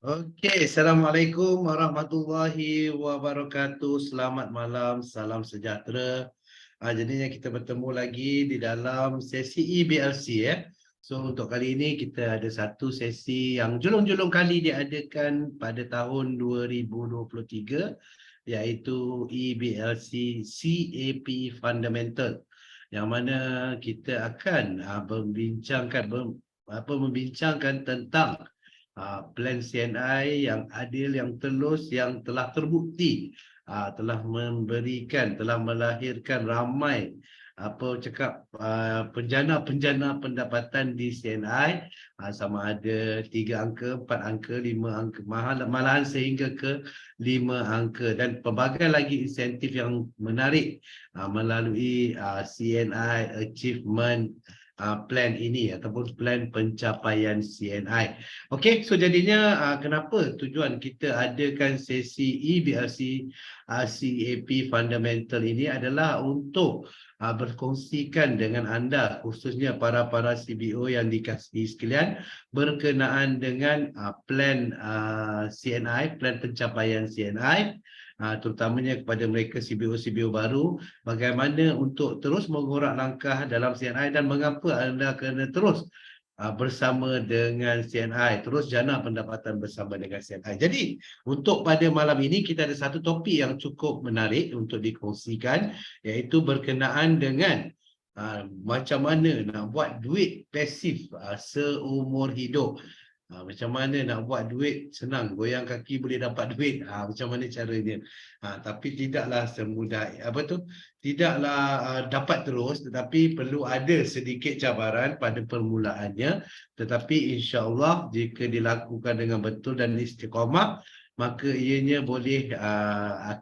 Okey, Assalamualaikum warahmatullahi wabarakatuh. Selamat malam, salam sejahtera. Jadinya kita bertemu lagi di dalam sesi EBLC ya. So untuk kali ini kita ada satu sesi yang julung-julung kali diadakan pada tahun 2023 iaitu EBLC CAP Fundamental yang mana kita akan membincangkan tentang plan CNI yang adil, yang telus, yang telah terbukti, telah telah melahirkan ramai penjana-penjana pendapatan di CNI, sama ada 3 angka, 4 angka, 5 angka, malahan sehingga ke 5 angka, dan pelbagai lagi insentif yang menarik melalui CNI Achievement plan ini ataupun plan pencapaian CNI. Okey, so jadinya kenapa tujuan kita adakan sesi EBLC CAP Fundamental ini adalah untuk berkongsikan dengan anda, khususnya para CBO yang dikasihi sekalian, berkenaan dengan plan CNI, plan pencapaian CNI, terutamanya kepada mereka CBO baru, bagaimana untuk terus mengorak langkah dalam CNI dan mengapa anda kena terus bersama dengan CNI, terus jana pendapatan bersama dengan CNI. Jadi, untuk pada malam ini kita ada satu topik yang cukup menarik untuk dikongsikan, iaitu berkenaan dengan macam mana nak buat duit pasif seumur hidup. Macam mana nak buat duit senang, goyang kaki boleh dapat duit, macam mana caranya. Tapi tidaklah semudah tidaklah dapat terus, tetapi perlu ada sedikit cabaran pada permulaannya, tetapi insya-Allah jika dilakukan dengan betul dan istiqamah, maka ianya boleh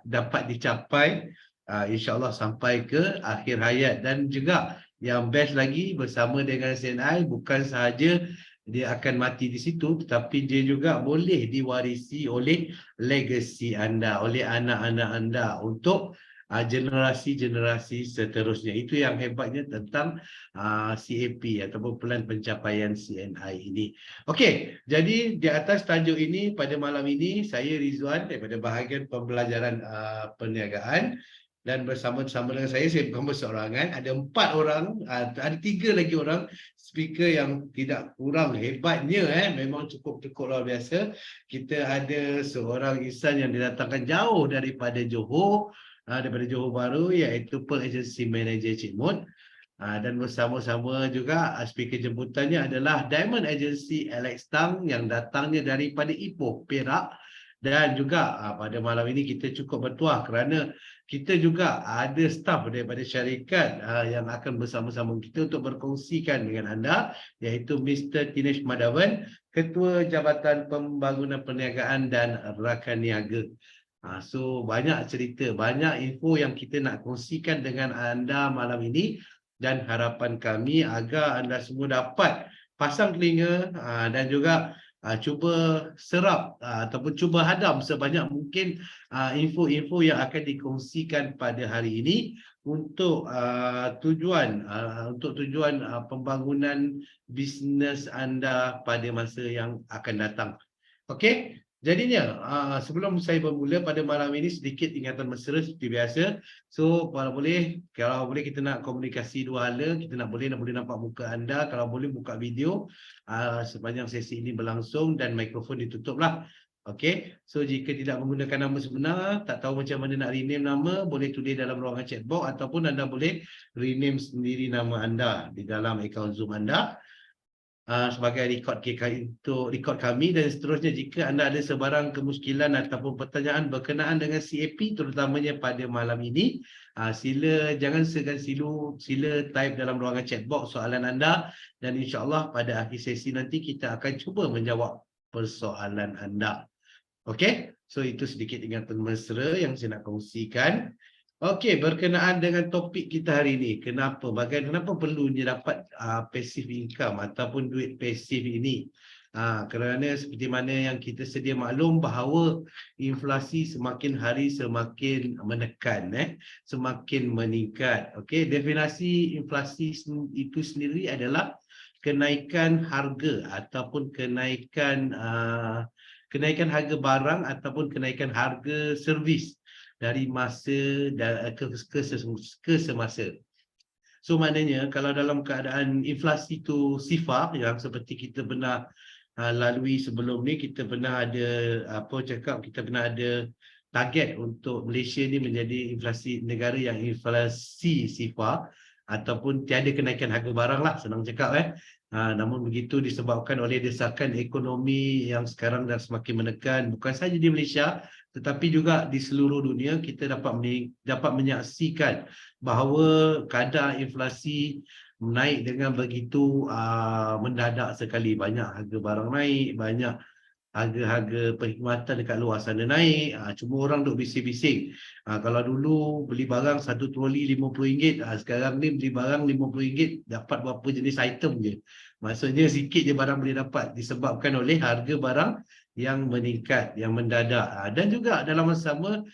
dapat dicapai insya-Allah sampai ke akhir hayat. Dan juga yang best lagi, bersama dengan CNI bukan sahaja dia akan mati di situ, tetapi dia juga boleh diwarisi oleh legacy anda, oleh anak-anak anda untuk generasi-generasi seterusnya. Itu yang hebatnya tentang CAP ataupun Pelan Pencapaian CNI ini. Okey, jadi di atas tajuk ini pada malam ini saya Rizwan daripada bahagian pembelajaran perniagaan, dan bersama-sama dengan saya bukan berseorangan, ada 4 orang, ada 3 lagi orang speaker yang tidak kurang hebatnya, memang cukup luar biasa. Kita ada seorang insan yang didatangkan jauh daripada Johor, daripada Johor Bahru, iaitu Pearl Agency Manager Cik Mun. Dan bersama-sama juga speaker jemputannya adalah Diamond Agency Alex Tang yang datangnya daripada Ipoh, Perak. Dan juga pada malam ini kita cukup bertuah kerana kita juga ada staf daripada syarikat yang akan bersama-sama kita untuk berkongsikan dengan anda, iaitu Mr. Tinesh Madhavan, Ketua Jabatan Pembangunan Perniagaan dan Rakan Niaga. So banyak cerita, banyak info yang kita nak kongsikan dengan anda malam ini, dan harapan kami agar anda semua dapat pasang telinga dan juga cuba serap ataupun cuba hadam sebanyak mungkin info-info yang akan dikongsikan pada hari ini untuk tujuan pembangunan bisnes anda pada masa yang akan datang. Okey, jadinya sebelum saya bermula pada malam ini, sedikit ingatan mesra seperti biasa. So kalau boleh kita nak komunikasi dua hala, kita nak boleh nampak muka anda, kalau boleh buka video sepanjang sesi ini berlangsung, dan mikrofon ditutuplah. Okey, so jika tidak menggunakan nama sebenar, tak tahu macam mana nak rename nama, boleh tulis dalam ruangan chat box, ataupun anda boleh rename sendiri nama anda di dalam akaun Zoom anda sebagai rekod kami. Dan seterusnya, jika anda ada sebarang kemuskilan ataupun pertanyaan berkenaan dengan CAP terutamanya pada malam ini, jangan segan sila type dalam ruangan chat box soalan anda, dan insya-Allah pada akhir sesi nanti kita akan cuba menjawab persoalan anda. Okey, so itu sedikit ingatan mesra yang saya nak kongsikan. Okey, berkenaan dengan topik kita hari ini, kenapa perlunya dapat passive income ataupun duit pasif ini? Kerana seperti mana yang kita sedia maklum bahawa inflasi semakin hari semakin menekan, semakin meningkat. Okey, definisi inflasi itu sendiri adalah kenaikan harga ataupun kenaikan kenaikan harga barang ataupun kenaikan harga servis dari masa ke semasa. So maknanya kalau dalam keadaan inflasi tu sifar yang seperti kita pernah lalui sebelum ni, kita pernah ada kita pernah ada target untuk Malaysia ni menjadi inflasi negara yang inflasi sifar ataupun tiada kenaikan harga barang lah, senang cakap. Namun begitu disebabkan oleh desakan ekonomi yang sekarang dah semakin menekan, bukan sahaja di Malaysia tetapi juga di seluruh dunia. Kita dapat menyaksikan bahawa kadar inflasi naik dengan begitu mendadak sekali. Banyak harga barang naik, banyak harga-harga perkhidmatan dekat luar sana naik. Cuma orang duk bising-bising. Kalau dulu beli barang satu troli RM50, sekarang ni beli barang RM50 dapat berapa jenis item je. Maksudnya sikit je barang boleh dapat disebabkan oleh harga barang yang meningkat, yang mendadak. Dan juga dalam masa sama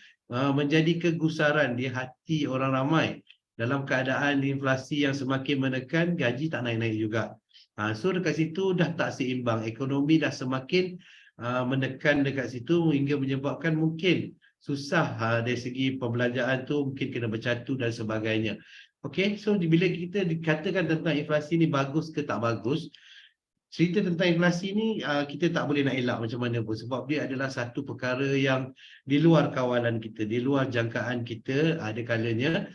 menjadi kegusaran di hati orang ramai. Dalam keadaan inflasi yang semakin menekan, gaji tak naik-naik juga. So dekat situ dah tak seimbang. Ekonomi dah semakin menekan dekat situ hingga menyebabkan mungkin susah dari segi pembelanjaan tu mungkin kena bercatu dan sebagainya. Okey, so bila kita dikatakan tentang inflasi ni bagus ke tak bagus, cerita tentang inflasi ni kita tak boleh nak elak macam mana pun sebab dia adalah satu perkara yang di luar kawalan kita, di luar jangkaan kita ada kalanya.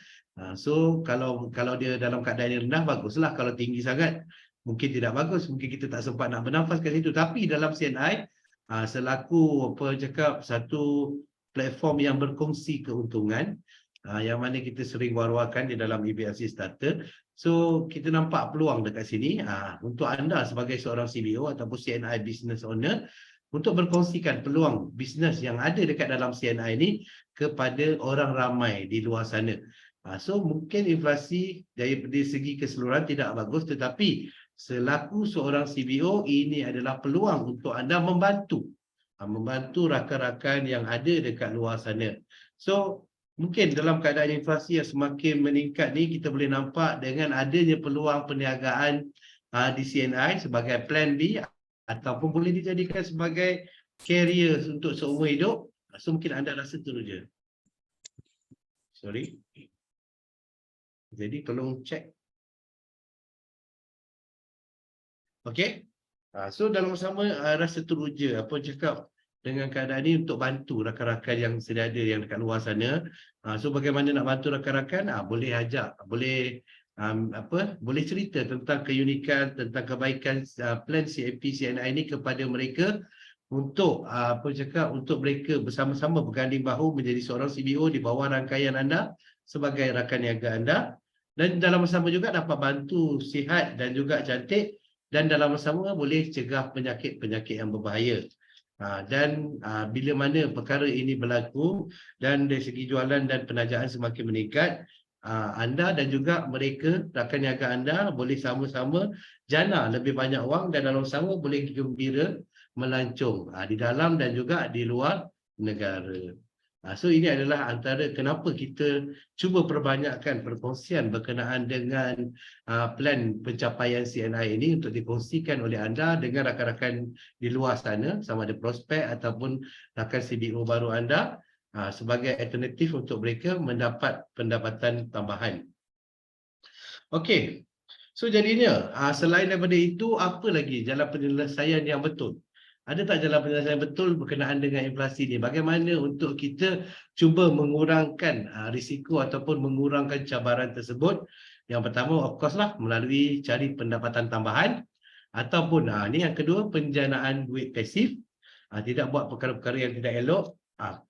So kalau dia dalam keadaan yang rendah baguslah, kalau tinggi sangat mungkin tidak bagus, mungkin kita tak sempat nak bernafas kat situ. Tapi dalam CNI selaku satu platform yang berkongsi keuntungan yang mana kita sering war-warkan di dalam EBLC Starter. So kita nampak peluang dekat sini untuk anda sebagai seorang CBO ataupun CNI business owner untuk berkongsikan peluang bisnes yang ada dekat dalam CNI ini kepada orang ramai di luar sana. So mungkin inflasi dari segi keseluruhan tidak bagus, tetapi selaku seorang CBO ini adalah peluang untuk anda membantu rakan-rakan yang ada dekat luar sana. So mungkin dalam keadaan inflasi yang semakin meningkat ni, kita boleh nampak dengan adanya peluang perniagaan di CNI sebagai plan B ataupun boleh dijadikan sebagai career untuk seumur hidup. So mungkin anda rasa teruja. Sorry. Jadi tolong cek. Okey. So dalam sama rasa teruja apa cakap dengan keadaan ini untuk bantu rakan-rakan yang sedia ada yang dekat luar sana. So bagaimana nak bantu rakan-rakan? Boleh ajak, boleh boleh cerita tentang keunikan, tentang kebaikan plan CAP CNI ini kepada mereka untuk untuk mereka bersama-sama berganding bahu menjadi seorang CBO di bawah rangkaian anda sebagai rakan niaga anda, dan dalam masa sama juga dapat bantu sihat dan juga cantik, dan dalam masa sama boleh cegah penyakit-penyakit yang berbahaya. Dan bila mana perkara ini berlaku dan dari segi jualan dan penajaan semakin meningkat, anda dan juga mereka rakan niaga anda boleh sama-sama jana lebih banyak wang dan dalam sama boleh gembira melancong di dalam dan juga di luar negara. So ini adalah antara kenapa kita cuba perbanyakkan perkongsian berkenaan dengan plan pencapaian CNI ini untuk dikongsikan oleh anda dengan rakan-rakan di luar sana, sama ada prospek ataupun rakan CBO baru anda, sebagai alternatif untuk mereka mendapat pendapatan tambahan. Okey, so jadinya selain daripada itu, apa lagi jalan penyelesaian yang betul? Ada tak jalan penyelesaian betul berkenaan dengan inflasi ni? Bagaimana untuk kita cuba mengurangkan risiko ataupun mengurangkan cabaran tersebut? Yang pertama, of course lah, melalui cari pendapatan tambahan. Ataupun, ni yang kedua, penjanaan duit pasif. Tidak buat perkara-perkara yang tidak elok.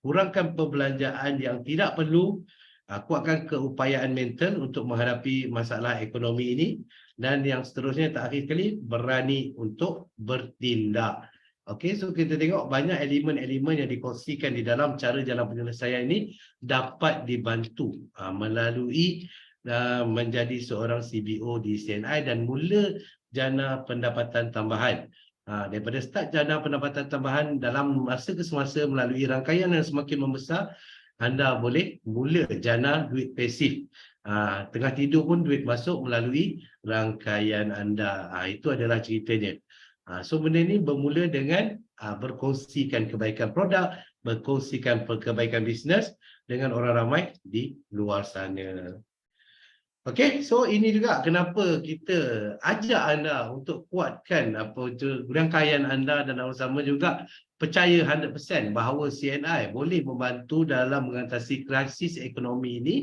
Kurangkan perbelanjaan yang tidak perlu. Kuatkan keupayaan mental untuk menghadapi masalah ekonomi ini. Dan yang seterusnya, tak akhir sekali, berani untuk bertindak. Okey, so kita tengok banyak elemen-elemen yang dikongsikan di dalam cara jalan penyelesaian ini dapat dibantu melalui menjadi seorang CBO di CNI dan mula jana pendapatan tambahan. Daripada start jana pendapatan tambahan dalam masa ke semasa melalui rangkaian yang semakin membesar, anda boleh mula jana duit pasif. Tengah tidur pun duit masuk melalui rangkaian anda. Itu adalah ceritanya. So benda ni bermula dengan berkongsikan kebaikan produk, berkongsikan kebaikan bisnes dengan orang ramai di luar sana. Okey, so ini juga kenapa kita ajak anda untuk kuatkan apa itu rangkaian anda dan sama juga percaya 100% bahawa CNI boleh membantu dalam mengatasi krisis ekonomi ini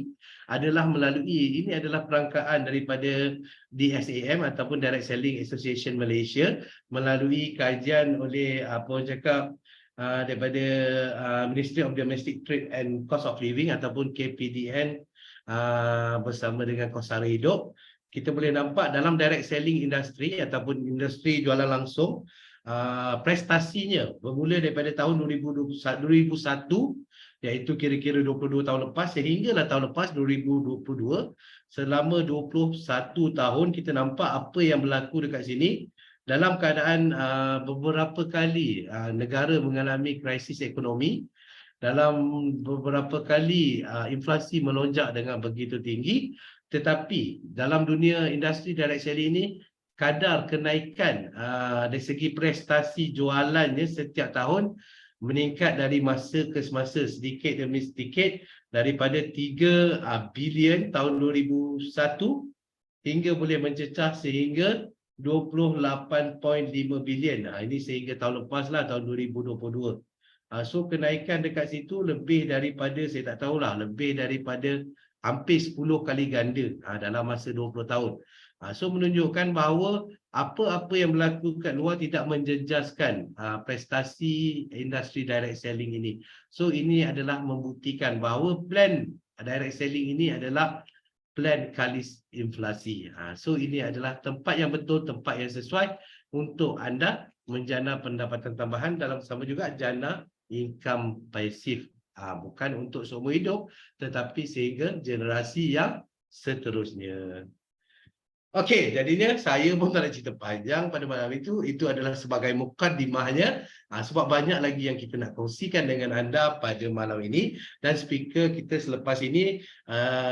adalah melalui ini adalah perangkaan daripada DSAM ataupun Direct Selling Association Malaysia melalui kajian oleh apa orang cakap daripada Ministry of Domestic Trade and Cost of Living ataupun KPDN bersama dengan kos sara hidup. Kita boleh nampak dalam direct selling industri ataupun industri jualan langsung, prestasinya bermula daripada tahun 2001 iaitu kira-kira 22 tahun lepas sehinggalah tahun lepas 2022, selama 21 tahun kita nampak apa yang berlaku dekat sini. Dalam keadaan beberapa kali negara mengalami krisis ekonomi, dalam beberapa kali inflasi melonjak dengan begitu tinggi, tetapi dalam dunia industri direct selling ini kadar kenaikan dari segi prestasi jualannya setiap tahun meningkat dari masa ke semasa, sedikit demi sedikit, daripada 3 bilion tahun 2001 hingga boleh mencecah sehingga 28.5 bilion. Ini sehingga tahun lepas lah, tahun 2022. So kenaikan dekat situ lebih daripada, saya tak tahulah, lebih daripada hampir 10 kali ganda dalam masa 20 tahun. So menunjukkan bahawa apa-apa yang berlaku kat luar tidak menjejaskan prestasi industri direct selling ini. So ini adalah membuktikan bahawa plan direct selling ini adalah plan kalis inflasi. So ini adalah tempat yang betul, tempat yang sesuai untuk anda menjana pendapatan tambahan dalam sama juga jana income pasif, bukan untuk seumur hidup tetapi sehingga generasi yang seterusnya. Okey, jadinya saya pun tak nak cerita panjang pada malam itu adalah sebagai mukadimahnya, sebab banyak lagi yang kita nak kongsikan dengan anda pada malam ini. Dan speaker kita selepas ini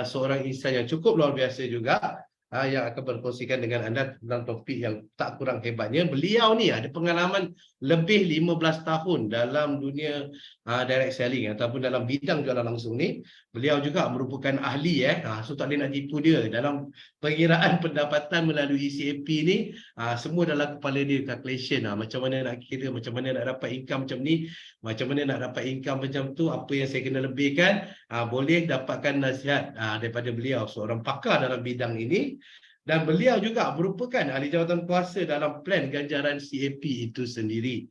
seorang insan yang cukup luar biasa juga, yang akan berkongsikan dengan anda tentang topik yang tak kurang hebatnya. Beliau ni ada pengalaman lebih 15 tahun dalam dunia direct selling ataupun dalam bidang jualan langsung ni. Beliau juga merupakan ahli so tak boleh nak tipu dia dalam pengiraan pendapatan melalui CAP ni. Semua dalam kepala dia calculation, macam mana nak kira, macam mana nak dapat income macam ni, macam mana nak dapat income macam tu, apa yang saya kena lebihkan. Boleh dapatkan nasihat daripada beliau, seorang pakar dalam bidang ini. Dan beliau juga merupakan ahli jawatan kuasa dalam plan ganjaran CAP itu sendiri.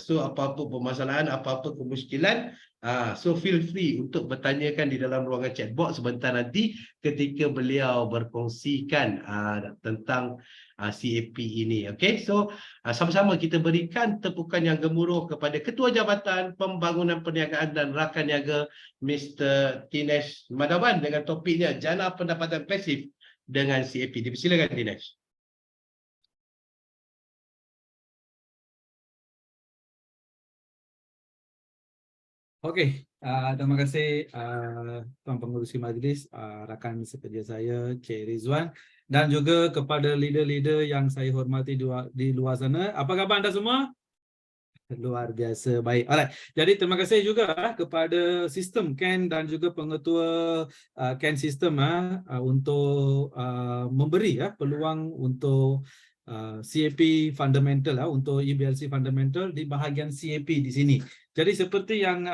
So apa-apa permasalahan, apa-apa kemusykilan, so feel free untuk bertanyakan di dalam ruangan chat box sebentar nanti ketika beliau berkongsikan tentang CAP ini. Okay, so sama-sama kita berikan tepukan yang gemuruh kepada Ketua Jabatan Pembangunan Perniagaan dan Rakan Niaga Mr. Dinesh Madhavan dengan topiknya jana pendapatan pasif dengan CAP. Dipersilakan Dinesh. Okey, terima kasih Tuan Pengerusi Majlis, rakan sekerja saya Cik Rizwan, dan juga kepada leader-leader yang saya hormati di luar sana. Apa khabar anda semua? Luar biasa baik. Alright. Jadi terima kasih juga kepada sistem Ken dan juga pengetua Ken sistem untuk memberi peluang untuk CAP fundamental untuk EBLC fundamental di bahagian CAP di sini. Jadi seperti yang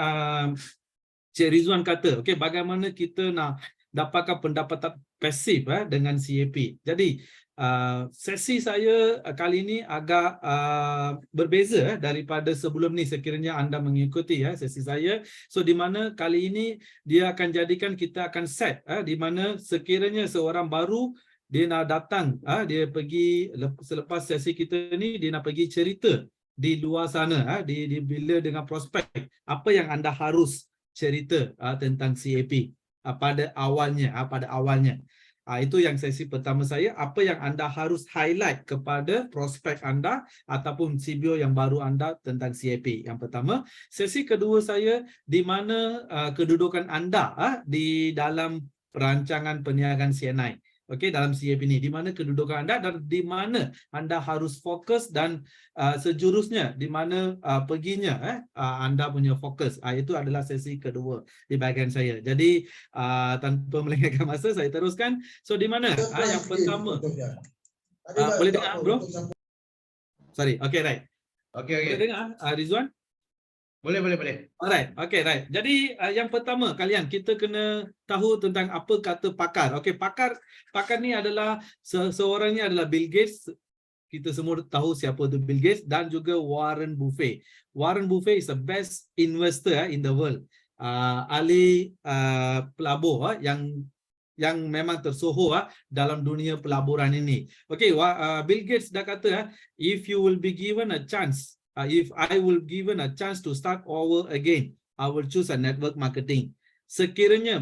Cik Rizwan kata, okey, bagaimana kita nak dapatkan pendapatan pasif dengan CAP. Jadi sesi saya kali ini agak berbeza daripada sebelum ni sekiranya anda mengikuti sesi saya. So di mana kali ini dia akan jadikan kita akan set di mana sekiranya seorang baru dia nak datang, dia pergi selepas sesi kita ni dia nak pergi cerita di luar sana, bila dengan prospek apa yang anda harus cerita tentang CAP pada awalnya. Itu yang sesi pertama saya, apa yang anda harus highlight kepada prospek anda ataupun CBO yang baru anda tentang CAP. Yang pertama. Sesi kedua saya, di mana kedudukan anda di dalam perancangan perniagaan CNI. okey, dalam CAP ini, di mana kedudukan anda dan di mana anda harus fokus dan sejurusnya di mana perginya anda punya fokus. Itu adalah sesi kedua di bahagian saya. Jadi tanpa melengahkan masa, saya teruskan. So di mana yang pertama, boleh dengar bro? Sorry, okey, right. Okey, Boleh okey. dengar Rizwan? Boleh. Alright, okay, right. Jadi yang pertama kalian, kita kena tahu tentang apa kata pakar. Okay, pakar ni adalah seorang ni adalah Bill Gates. Kita semua tahu siapa tu Bill Gates, dan juga Warren Buffett. Warren Buffett is the best investor in the world. Ahli pelabur yang memang tersohor dalam dunia pelaburan ini. Okay, Bill Gates dah kata, if you will be given a chance, if I will given a chance to start over again, I will choose a network marketing. Sekiranya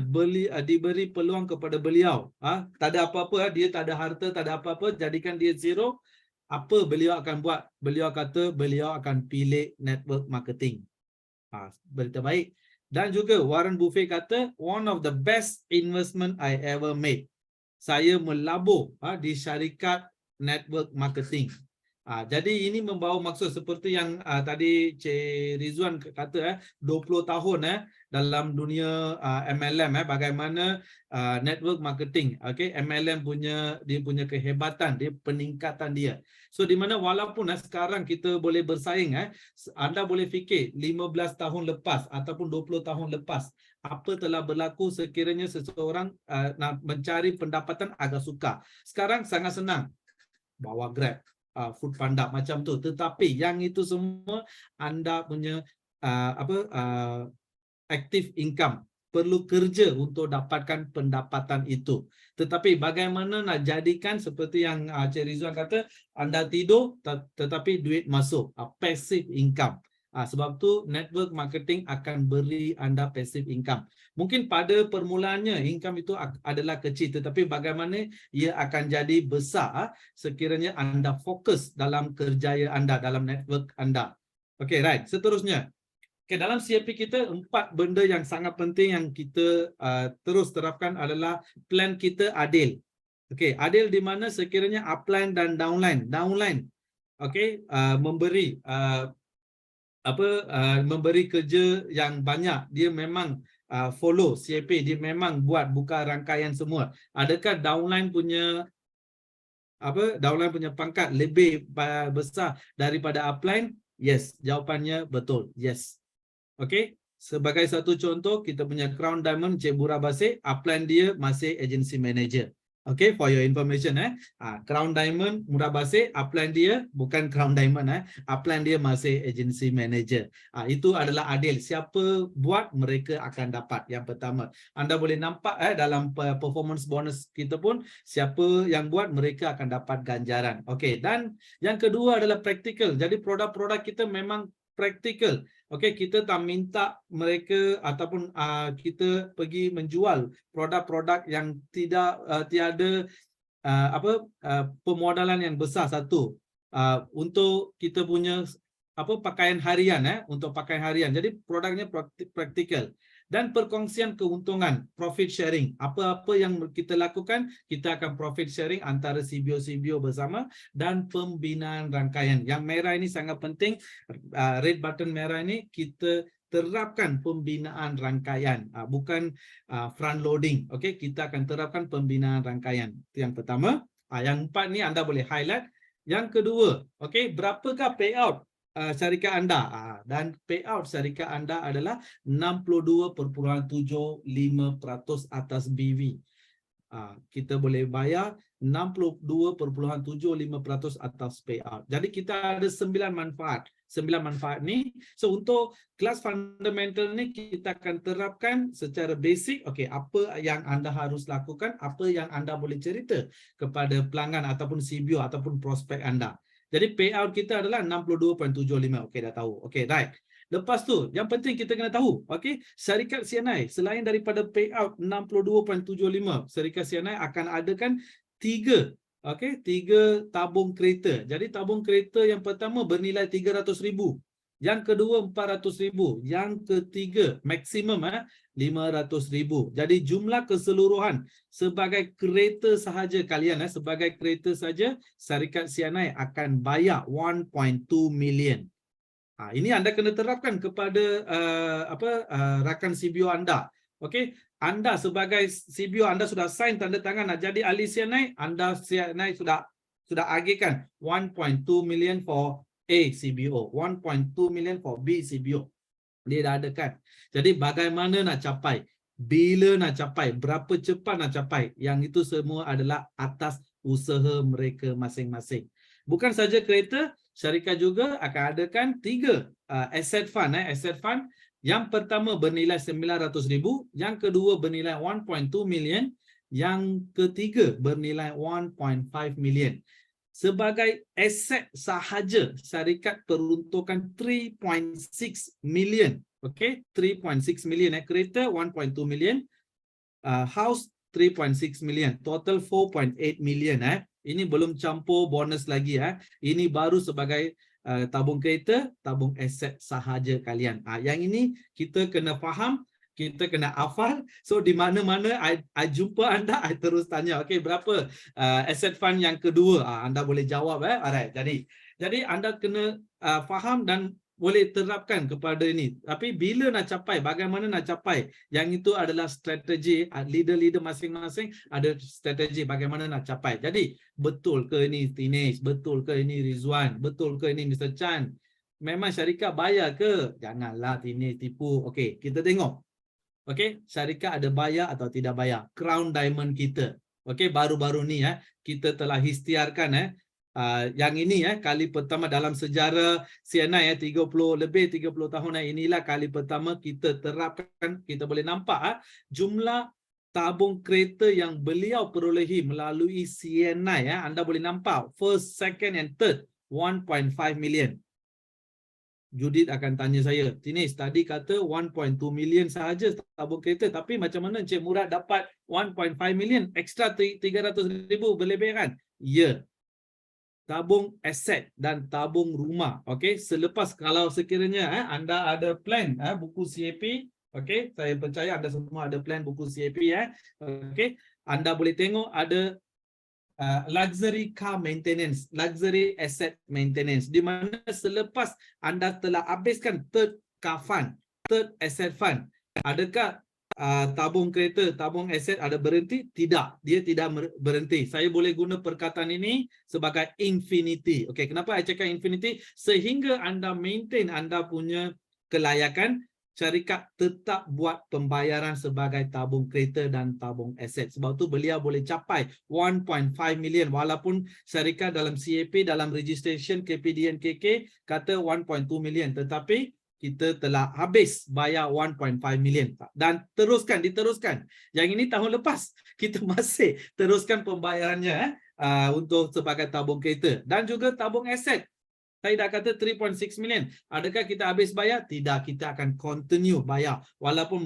diberi peluang kepada beliau, tak ada apa-apa, dia tak ada harta, tak ada apa-apa, jadikan dia zero, apa beliau akan buat? Beliau kata beliau akan pilih network marketing. Berita baik. Dan juga Warren Buffett kata, one of the best investment I ever made. Saya melabur di syarikat network marketing. Jadi ini membawa maksud seperti yang tadi Cik Rizwan kata, 20 tahun dalam dunia MLM, bagaimana network marketing. Okay, MLM dia punya kehebatan, dia peningkatan dia. So di mana walaupun sekarang kita boleh bersaing, anda boleh fikir 15 tahun lepas ataupun 20 tahun lepas, apa telah berlaku sekiranya seseorang nak mencari pendapatan agak sukar. Sekarang sangat senang, bawa Grab, Food Panda macam tu. Tetapi yang itu semua anda punya active income, perlu kerja untuk dapatkan pendapatan itu. Tetapi bagaimana nak jadikan seperti yang Cik Rizwan kata, anda tidur tetapi duit masuk, passive income. Sebab tu network marketing akan beri anda passive income. Mungkin pada permulaannya income itu adalah kecil, tetapi bagaimana ia akan jadi besar sekiranya anda fokus dalam kerjaya anda, dalam network anda. Okay, right. Seterusnya, okay, dalam CAP kita 4 benda yang sangat penting yang kita terus terapkan adalah plan kita adil. Okay, adil di mana sekiranya upline dan downline. Downline, okay, memberi kerja yang banyak. Dia memang follow CAP, dia memang buka rangkaian semua. Adakah downline punya pangkat lebih besar daripada upline? Yes, jawapannya betul. Yes. Okey, sebagai satu contoh, kita punya Crown Diamond Cik Bura Basir, upline dia masih agency manager. Okay, for your information, Crown Diamond Murah Basir, upline dia bukan Crown Diamond, upline dia masih agency manager. Itu adalah adil. Siapa buat, mereka akan dapat. Yang pertama, anda boleh nampak dalam performance bonus kita pun, siapa yang buat, mereka akan dapat ganjaran. Okay, dan yang kedua adalah practical. Jadi produk-produk kita memang practical. Okey, kita tak minta mereka ataupun kita pergi menjual produk-produk yang tiada pemodalan yang besar satu. Untuk kita punya pakaian harian, untuk pakaian harian. Jadi produknya praktikal. Dan perkongsian keuntungan, profit sharing. Apa-apa yang kita lakukan, kita akan profit sharing antara CBO bersama, dan pembinaan rangkaian. Yang merah ini sangat penting, red button merah ini, kita terapkan pembinaan rangkaian, bukan front loading. Okay, kita akan terapkan pembinaan rangkaian. Itu yang pertama. Yang 4 ni anda boleh highlight. Yang kedua, okay, berapakah payout syarikat anda? Dan payout syarikat anda adalah 62.75% atas BV. Kita boleh bayar 62.75% atas payout. Jadi kita ada 9 manfaat. 9 manfaat ni. So untuk kelas fundamental ni kita akan terapkan secara basic. Okey, apa yang anda harus lakukan, apa yang anda boleh cerita kepada pelanggan ataupun CBO ataupun prospek anda. Jadi payout kita adalah 62.75. Okey, dah tahu. Okey, right. Lepas tu, yang penting kita kena tahu, okey, syarikat CNI selain daripada payout 62.75, syarikat CNI akan adakan 3 tabung kereta. Jadi tabung kereta yang pertama bernilai 300,000. Yang kedua 400,000. Yang ketiga maksimum 500,000. Jadi jumlah keseluruhan sebagai kereta sahaja kalian sebagai kereta saja syarikat CNI akan bayar 1.2 million. Ini anda kena terapkan kepada rakan CBO anda. Okey, anda sebagai CBO anda sudah sign tanda tangan nak jadi ahli CNI, anda CNI sudah agihkan 1.2 million for A CBO, 1.2 million for B CBO. Dia dah ada kan. Jadi bagaimana nak capai? Bila nak capai? Berapa cepat nak capai? Yang itu semua adalah atas usaha mereka masing-masing. Bukan saja kereta, syarikat juga akan adakan 3 asset fund. Asset fund yang pertama bernilai 900,000, yang kedua bernilai 1.2 million, yang ketiga bernilai 1.5 million. Sebagai aset sahaja, syarikat peruntukan 3.6 million. Okay, 3.6 million. Kereta 1.2 million. House 3.6 million. Total 4.8 million. Ini belum campur bonus lagi. Ini baru sebagai tabung kereta, tabung aset sahaja kalian. Yang ini kita kena faham, kita kena hafal. So di mana-mana I jumpa anda, I terus tanya, okey, berapa asset fund yang kedua? Anda boleh jawab. Alright. Jadi anda kena faham dan boleh terapkan kepada ini. Tapi bila nak capai, bagaimana nak capai? Yang itu adalah strategi. Leader-leader masing-masing ada strategi bagaimana nak capai. Jadi betul ke ini Tinesh? Betul ke ini Rizwan? Betul ke ini Mr. Chan? Memang syarikat bayar ke? Janganlah Tinesh tipu. Okey, kita tengok. Okey, syarikat ada bayar atau tidak bayar. Crown Diamond kita. Okey, baru-baru ni kita telah ikhtiarkan yang ini kali pertama dalam sejarah CNI 30 tahun inilah kali pertama kita terapkan. Kita boleh nampak jumlah tabung kereta yang beliau perolehi melalui CNI anda boleh nampak first, second and third 1.5 million. Judith akan tanya saya, Tinesh tadi kata 1.2 million sahaja tabung kereta, tapi macam mana Encik Murad dapat 1.5 million extra 300,000 berlebihan? Ya, tabung aset dan tabung rumah. Okey, selepas kalau sekiranya anda ada plan buku CAP, okey, saya percaya anda semua ada plan buku CAP okey, anda boleh tengok ada luxury car maintenance, luxury asset maintenance, di mana selepas anda telah habiskan third car fund, third asset fund, adakah tabung kereta, tabung aset ada berhenti? Tidak, dia tidak berhenti. Saya boleh guna perkataan ini sebagai infinity. Okey, kenapa saya cakap infinity? Sehingga anda maintain anda punya kelayakan, syarikat tetap buat pembayaran sebagai tabung kereta dan tabung aset. Sebab tu beliau boleh capai 1.5 million walaupun syarikat dalam CAP, dalam registration KPDN KK kata 1.2 million. Tetapi kita telah habis bayar 1.5 million. Dan diteruskan. Yang ini tahun lepas kita masih teruskan pembayarannya untuk sebagai tabung kereta. Dan juga tabung aset. Saya dah kata 3.6 million. Adakah kita habis bayar? Tidak, kita akan continue bayar. Walaupun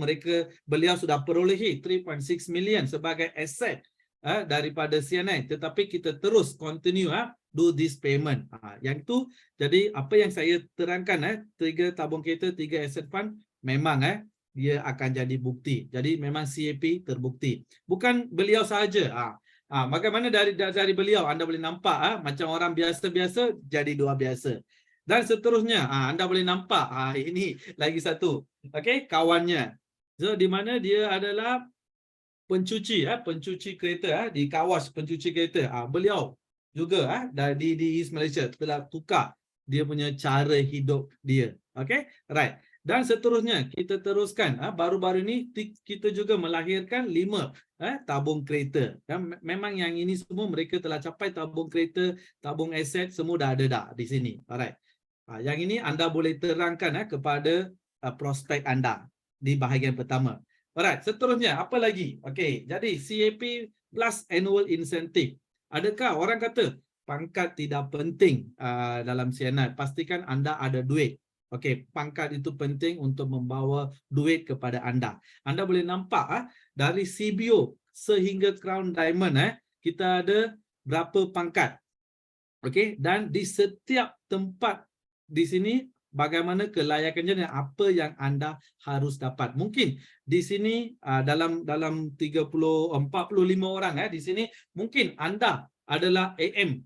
beliau sudah perolehi 3.6 million sebagai aset daripada CNI. Tetapi kita terus continue do this payment. Yang itu, jadi apa yang saya terangkan 3 tabung kereta, 3 asset fund, memang dia akan jadi bukti. Jadi memang CAP terbukti. Bukan beliau sahaja. Bagaimana dari beliau anda boleh nampak macam orang biasa-biasa jadi dua biasa. Dan seterusnya anda boleh nampak ini lagi satu. Okey, kawannya. So di mana dia adalah pencuci pencuci kereta di kawas pencuci kereta. Beliau juga di East Malaysia telah tukar dia punya cara hidup dia. Okey, right. Dan seterusnya kita teruskan. Baru-baru ini kita juga melahirkan 5 tabung kereta. Memang yang ini semua mereka telah capai tabung kereta, tabung aset semua dah ada di sini. Alright. Yang ini anda boleh terangkan kepada prospek anda di bahagian pertama. Alright, seterusnya apa lagi? Okey, jadi CAP plus annual incentive. Adakah orang kata pangkat tidak penting dalam CNI? Pastikan anda ada duit. Okey, pangkat itu penting untuk membawa duit kepada anda. Anda boleh nampak dari CBO sehingga Crown Diamond kita ada berapa pangkat. Okey, dan di setiap tempat di sini bagaimana kelayakannya dan apa yang anda harus dapat. Mungkin di sini dalam 45 orang di sini mungkin anda adalah AM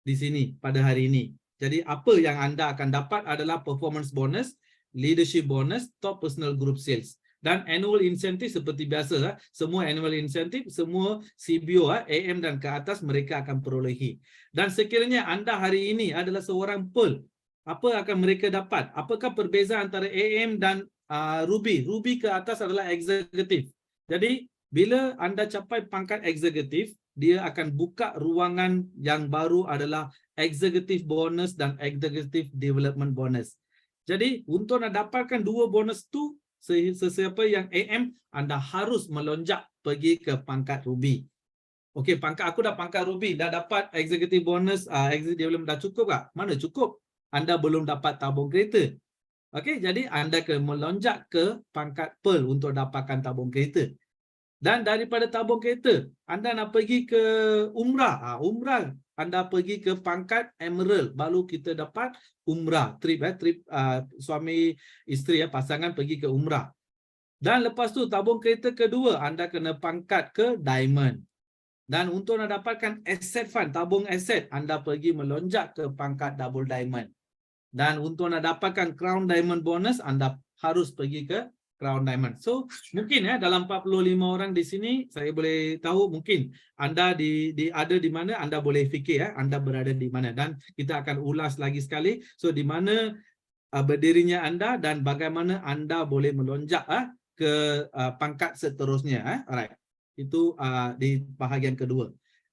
di sini pada hari ini. Jadi apa yang anda akan dapat adalah performance bonus, leadership bonus, top personal group sales. Dan annual incentive seperti biasa, semua annual incentive, semua CBO, AM dan ke atas mereka akan perolehi. Dan sekiranya anda hari ini adalah seorang Pearl, apa akan mereka dapat? Apakah perbezaan antara AM dan Ruby? Ruby ke atas adalah executive. Jadi bila anda capai pangkat executive, dia akan buka ruangan yang baru adalah executive bonus dan executive development bonus. Jadi untuk nak dapatkan dua bonus tu, sesiapa yang AM, anda harus melonjak pergi ke pangkat Ruby. Okey, aku dah pangkat Ruby, dah dapat executive bonus, executive development dah cukup tak? Mana cukup? Anda belum dapat tabung kereta. Okey, jadi anda kena melonjak ke pangkat Pearl untuk dapatkan tabung kereta. Dan daripada tabung kereta, anda nak pergi ke umrah. Umrah, anda pergi ke pangkat Emerald. Baru kita dapat umrah. Trip suami isteri pasangan pergi ke umrah. Dan lepas tu tabung kereta kedua, anda kena pangkat ke Diamond. Dan untuk nak dapatkan asset fund, tabung aset, anda pergi melonjak ke pangkat Double Diamond. Dan untuk nak dapatkan Crown Diamond bonus, anda harus pergi ke Crown Diamond. So, mungkin dalam 45 orang di sini, saya boleh tahu mungkin anda ada di mana, anda boleh fikir anda berada di mana. Dan kita akan ulas lagi sekali. So, di mana berdirinya anda dan bagaimana anda boleh melonjak ke pangkat seterusnya. Alright. Itu di bahagian kedua.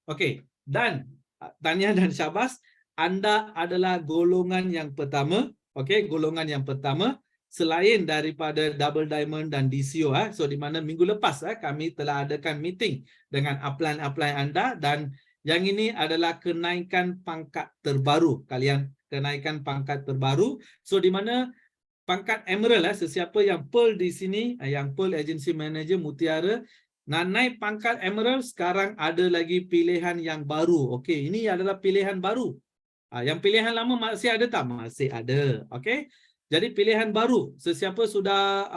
Okey. Dan tahniah dan syabas, anda adalah golongan yang pertama. Okey, golongan yang pertama. Selain daripada Double Diamond dan DCO, so di mana minggu lepas kami telah adakan meeting dengan upline-upline anda dan yang ini adalah kenaikan pangkat terbaru. Kalian kenaikan pangkat terbaru. So di mana pangkat Emerald, sesiapa yang Pearl di sini, yang Pearl Agency Manager Mutiara, nak naik pangkat Emerald, sekarang ada lagi pilihan yang baru. Okey, ini adalah pilihan baru. Yang pilihan lama masih ada tak? Masih ada. Okey. Jadi pilihan baru, sesiapa sudah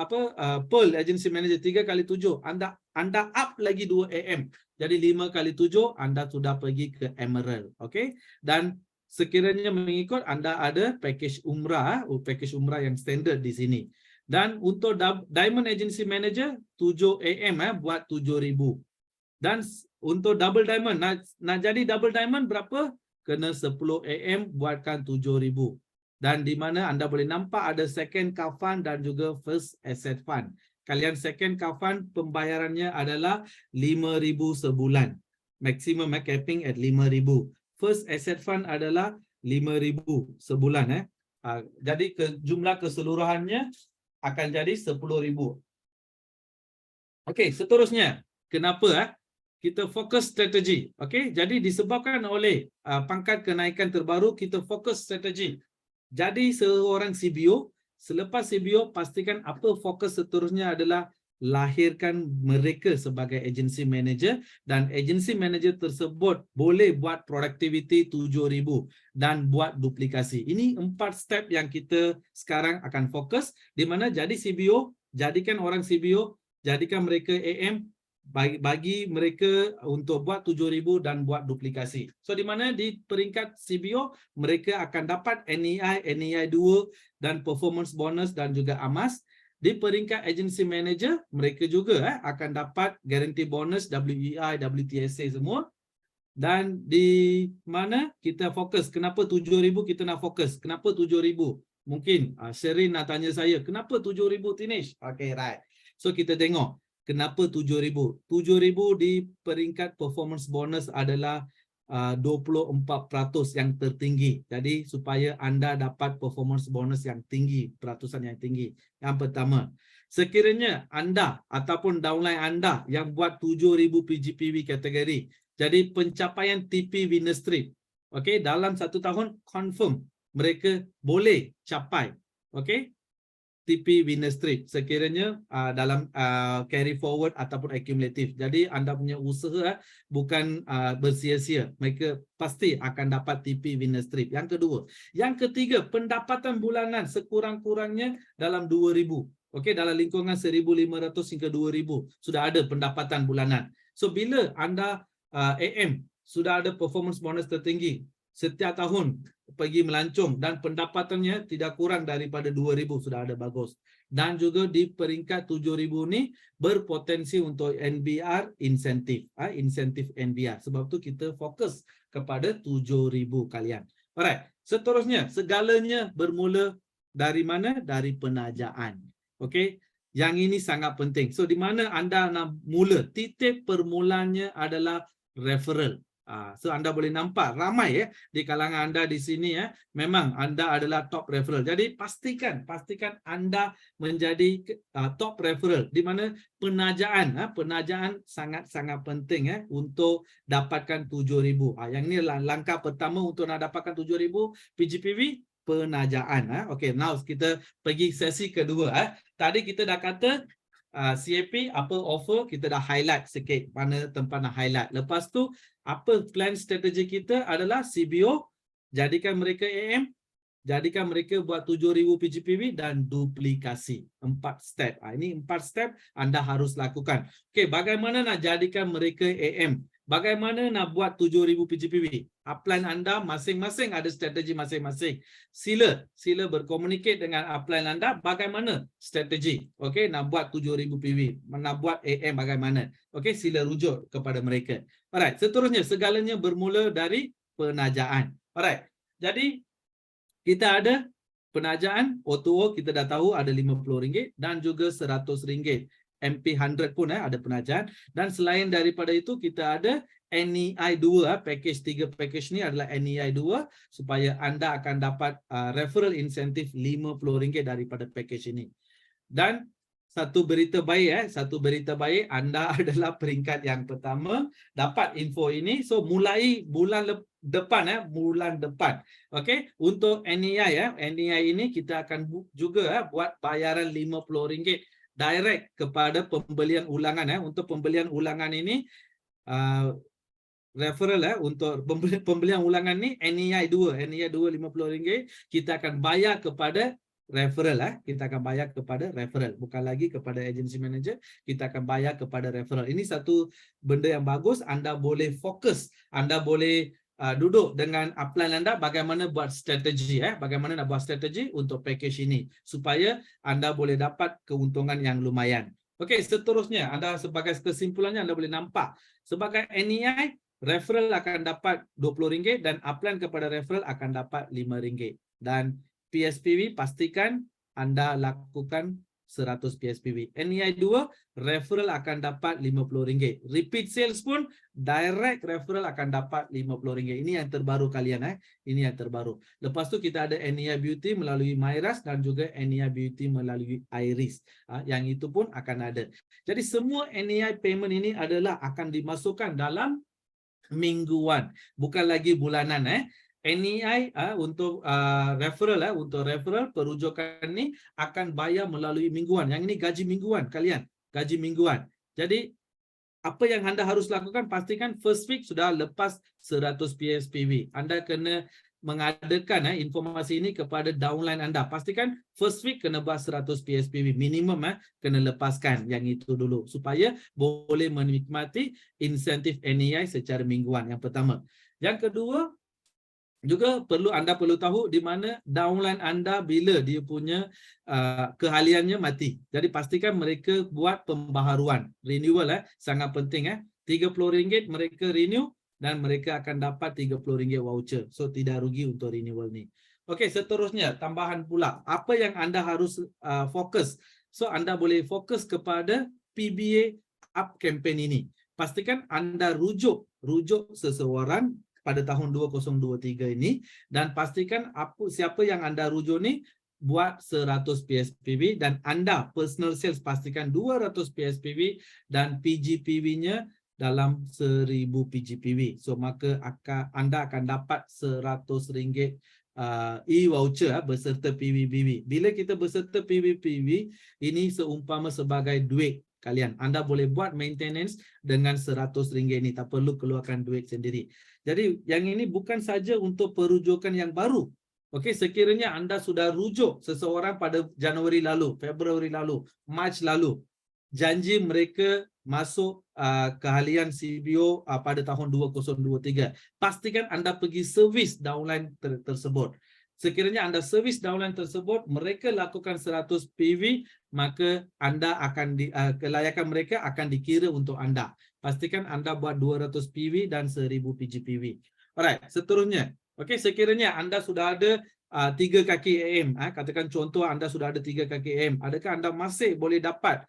Pearl Agency Manager 3x7, anda up lagi 2 AM. Jadi 5x7 anda sudah pergi ke Emerald, okey? Dan sekiranya mengikut anda ada package umrah yang standard di sini. Dan untuk Diamond Agency Manager 7 AM buat 7,000. Dan untuk Double Diamond nak jadi Double Diamond berapa? Kena 10 AM buatkan 7,000. Dan di mana anda boleh nampak ada second car fund dan juga first asset fund. Kalian second car fund pembayarannya adalah 5,000 sebulan. Maximum capping at 5,000. First asset fund adalah 5,000 sebulan. Jadi jumlah keseluruhannya akan jadi 10,000. Okey, seterusnya. Kenapa? Kita fokus strategi. Okey, jadi disebabkan oleh pangkat kenaikan terbaru, kita fokus strategi. Jadi seorang CBO, selepas CBO pastikan apa fokus seterusnya adalah lahirkan mereka sebagai agency manager dan agency manager tersebut boleh buat productivity 7,000 dan buat duplikasi. Ini 4 step yang kita sekarang akan fokus di mana jadi CBO, jadikan orang CBO, jadikan mereka AM, bagi mereka untuk buat 7,000 dan buat duplikasi. So di mana di peringkat CBO mereka akan dapat NEI, NEI 2 dan performance bonus dan juga AMAS. Di peringkat agency manager mereka juga akan dapat guarantee bonus, WEI, WTSA semua. Dan di mana kita fokus, kenapa 7,000 kita nak fokus? Kenapa 7,000? Mungkin Sherin nak tanya saya, kenapa 7,000 Tinesh? Okay, right. So kita tengok kenapa 7,000? 7,000 di peringkat performance bonus adalah 24% yang tertinggi. Jadi supaya anda dapat performance bonus yang tinggi, peratusan yang tinggi. Yang pertama, sekiranya anda ataupun downline anda yang buat 7,000 PGPV kategori, jadi pencapaian TP winner streak, okey, dalam 1 tahun confirm mereka boleh capai, okey. TP winner strip sekiranya dalam carry forward ataupun accumulative. Jadi anda punya usaha bukan bersia-sia. Mereka pasti akan dapat TP winner strip. Yang kedua. Yang ketiga, pendapatan bulanan sekurang-kurangnya dalam 2,000. Okey, dalam lingkungan 1,500 hingga 2,000 sudah ada pendapatan bulanan. So bila anda AM sudah ada performance bonus tertinggi setiap tahun pergi melancong dan pendapatannya tidak kurang daripada 2,000 sudah ada bagus. Dan juga di peringkat 7,000 ni berpotensi untuk NBR insentif, insentif NBR. Sebab tu kita fokus kepada 7,000 kalian. Alright, seterusnya segalanya bermula dari mana? Dari penajaan. Okey, yang ini sangat penting. So di mana anda nak mula? Titik permulanya adalah referral. So anda boleh nampak ramai di kalangan anda di sini memang anda adalah top referral. Jadi pastikan anda menjadi top referral di mana penajaan sangat-sangat penting untuk dapatkan 7,000. Yang ini langkah pertama untuk nak dapatkan 7,000 PGPV, penajaan. Okey, now kita pergi sesi kedua. Tadi kita dah kata CAP apa offer, kita dah highlight sikit mana tempat nak highlight. Lepas tu apa plan strategi kita adalah CBO, jadikan mereka AM, jadikan mereka buat 7,000 PGPV dan duplikasi. 4 step. Ini 4 step anda harus lakukan. Okey, bagaimana nak jadikan mereka AM? Bagaimana nak buat 7,000 PGPV? Upline anda masing-masing ada strategi masing-masing. Sila berkomunikasi dengan upline anda bagaimana strategi. Okey, nak buat 7,000 PV, nak buat AM bagaimana. Okey, sila rujuk kepada mereka. Alright, seterusnya segalanya bermula dari penajaan. Alright. Jadi kita ada penajaan O2O, kita dah tahu ada RM50 dan juga RM100. MP100 pun ada penajaan. Dan selain daripada itu kita ada NEI 2, package 3 package ni adalah NEI 2 supaya anda akan dapat referral insentif RM50 daripada package ini. Dan satu berita baik anda adalah peringkat yang pertama dapat info ini. So mulai bulan depan okey, untuk NEI NEI ini kita akan juga buat bayaran RM50 direct kepada pembelian ulangan. Untuk pembelian ulangan ini referral untuk pembelian ulangan ni NEI 2 RM50 kita akan bayar kepada referral. Kita akan bayar kepada referral, bukan lagi kepada agency manager, kita akan bayar kepada referral. Ini satu benda yang bagus. Anda boleh fokus, anda boleh duduk dengan upline anda bagaimana buat strategi bagaimana nak buat strategi untuk package ini supaya anda boleh dapat keuntungan yang lumayan. Okey, seterusnya anda sebagai kesimpulannya anda boleh nampak sebagai NEI referral akan dapat RM20 dan upline kepada referral akan dapat RM5. Dan PSPV pastikan anda lakukan 100 PSPV. NEI 2 referral akan dapat RM50. Repeat sales pun direct referral akan dapat RM50. Ini yang terbaru kalian Ini yang terbaru. Lepas tu kita ada NEI Beauty melalui MyRas dan juga NEI Beauty melalui Iris. Yang itu pun akan ada. Jadi semua NEI payment ini adalah akan dimasukkan dalam mingguan, bukan lagi bulanan NEI untuk referral untuk referral perujukan ni akan bayar melalui mingguan. Yang ini gaji mingguan kalian, gaji mingguan. Jadi apa yang anda harus lakukan, pastikan first week sudah lepas 100 PSPV. Anda kena mengadakan informasi ini kepada downline anda. Pastikan first week kena buat 100 PSPV minimum kena lepaskan yang itu dulu supaya boleh menikmati insentif NEI secara mingguan. Yang pertama. Yang kedua, juga anda perlu tahu di mana downline anda bila dia punya keahliannya mati. Jadi pastikan mereka buat pembaharuan, renewal sangat penting RM30 mereka renew dan mereka akan dapat RM30 voucher. So tidak rugi untuk renewal ni. Okey, seterusnya tambahan pula. Apa yang anda harus fokus? So anda boleh fokus kepada PBA up campaign ini. Pastikan anda rujuk seseorang pada tahun 2023 ini dan pastikan siapa yang anda rujuk ni buat 100 PSPV dan anda personal sales pastikan 200 PSPV dan PGPV-nya dalam 1,000 PGPV. So maka anda akan dapat RM100 e-voucher beserta PVPV. Bila kita beserta PVPV, ini seumpama sebagai duit kalian. Anda boleh buat maintenance dengan RM100 ni, tak perlu keluarkan duit sendiri. Jadi yang ini bukan saja untuk perujukan yang baru. Okey, sekiranya anda sudah rujuk seseorang pada Januari lalu, Februari lalu, Mac lalu, janji mereka masuk keahlian CBO pada tahun 2023. Pastikan anda pergi servis downline tersebut. Sekiranya anda servis downline tersebut, mereka lakukan 100 PV, maka anda akan kelayakan mereka akan dikira untuk anda. Pastikan anda buat 200 PV dan 1000 PGPV. Alright, seterusnya. Okey, sekiranya anda sudah ada 3 kaki AM, katakan contoh anda sudah ada 3 kaki AM, adakah anda masih boleh dapat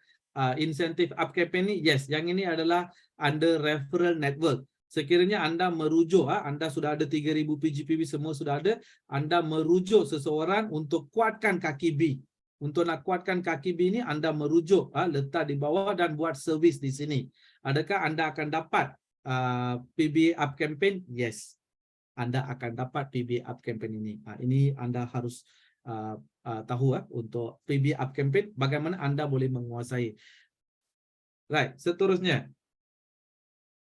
insentif up campaign ni? Yes, yang ini adalah under referral network. Sekiranya anda merujuk, anda sudah ada 3000 PGPV, semua sudah ada, anda merujuk seseorang untuk kuatkan kaki B. Untuk nak kuatkan kaki B ni, anda merujuk, letak di bawah dan buat servis di sini. Adakah anda akan dapat PBA up campaign? Yes, anda akan dapat PBA up campaign ini. Ini anda harus tahu untuk PBA up campaign, bagaimana anda boleh menguasai. Right, seterusnya.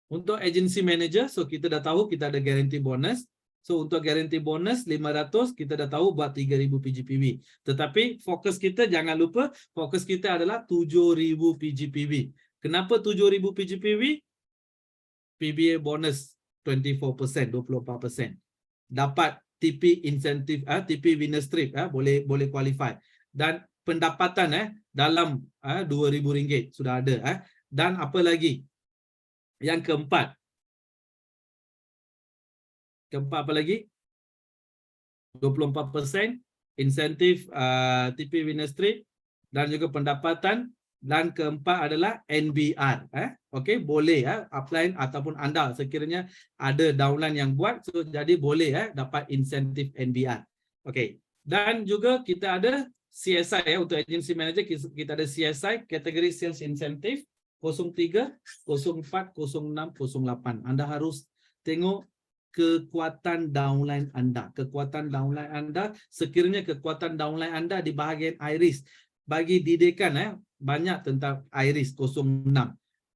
Untuk agency manager, so kita dah tahu kita ada guarantee bonus. So untuk guarantee bonus 500, kita dah tahu buat 3000 PGPV. Tetapi fokus kita, jangan lupa, fokus kita adalah 7000 PGPV. Kenapa 7000 PGPV? PBA bonus 24%, 24%. Dapat TP insentif, TP winner strip, boleh qualify. Dan pendapatan dalam RM2,000 sudah ada. Dan apa lagi? Yang keempat. Apa lagi? 24% insentif TP winner strip dan juga pendapatan. Dan keempat adalah NBR. Okey, boleh apply ataupun anda sekiranya ada downline yang buat, so jadi boleh dapat insentif NBR. Okey. Dan juga kita ada CSI untuk agency manager, kita ada CSI kategori sales incentive 03, 04, 06, 08. Anda harus tengok kekuatan downline anda. Kekuatan downline anda, sekiranya kekuatan downline anda di bahagian iris, bagi didikan banyak tentang iris 06,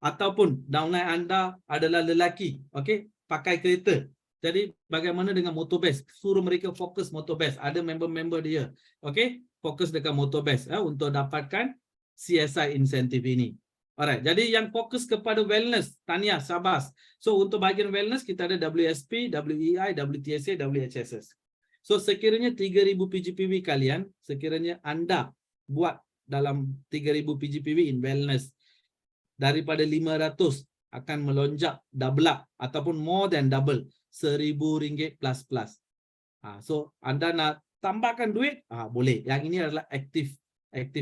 ataupun downline anda adalah lelaki, okey, pakai kereta. Jadi bagaimana dengan motorbase? Suruh mereka fokus motorbase. Ada member-member dia, okey, fokus dekat motorbase untuk dapatkan CSI insentif ini. Alright, jadi yang fokus kepada wellness, tahniah, syabas. So untuk bahagian wellness kita ada WSP, WEI, WTSA, WHSS. So sekiranya 3000 PGPV kalian, sekiranya anda buat dalam 3000 PGPV in wellness, daripada 500 akan melonjak double up ataupun more than double, RM1000 plus. So anda nak tambahkan duit, boleh. Yang ini adalah active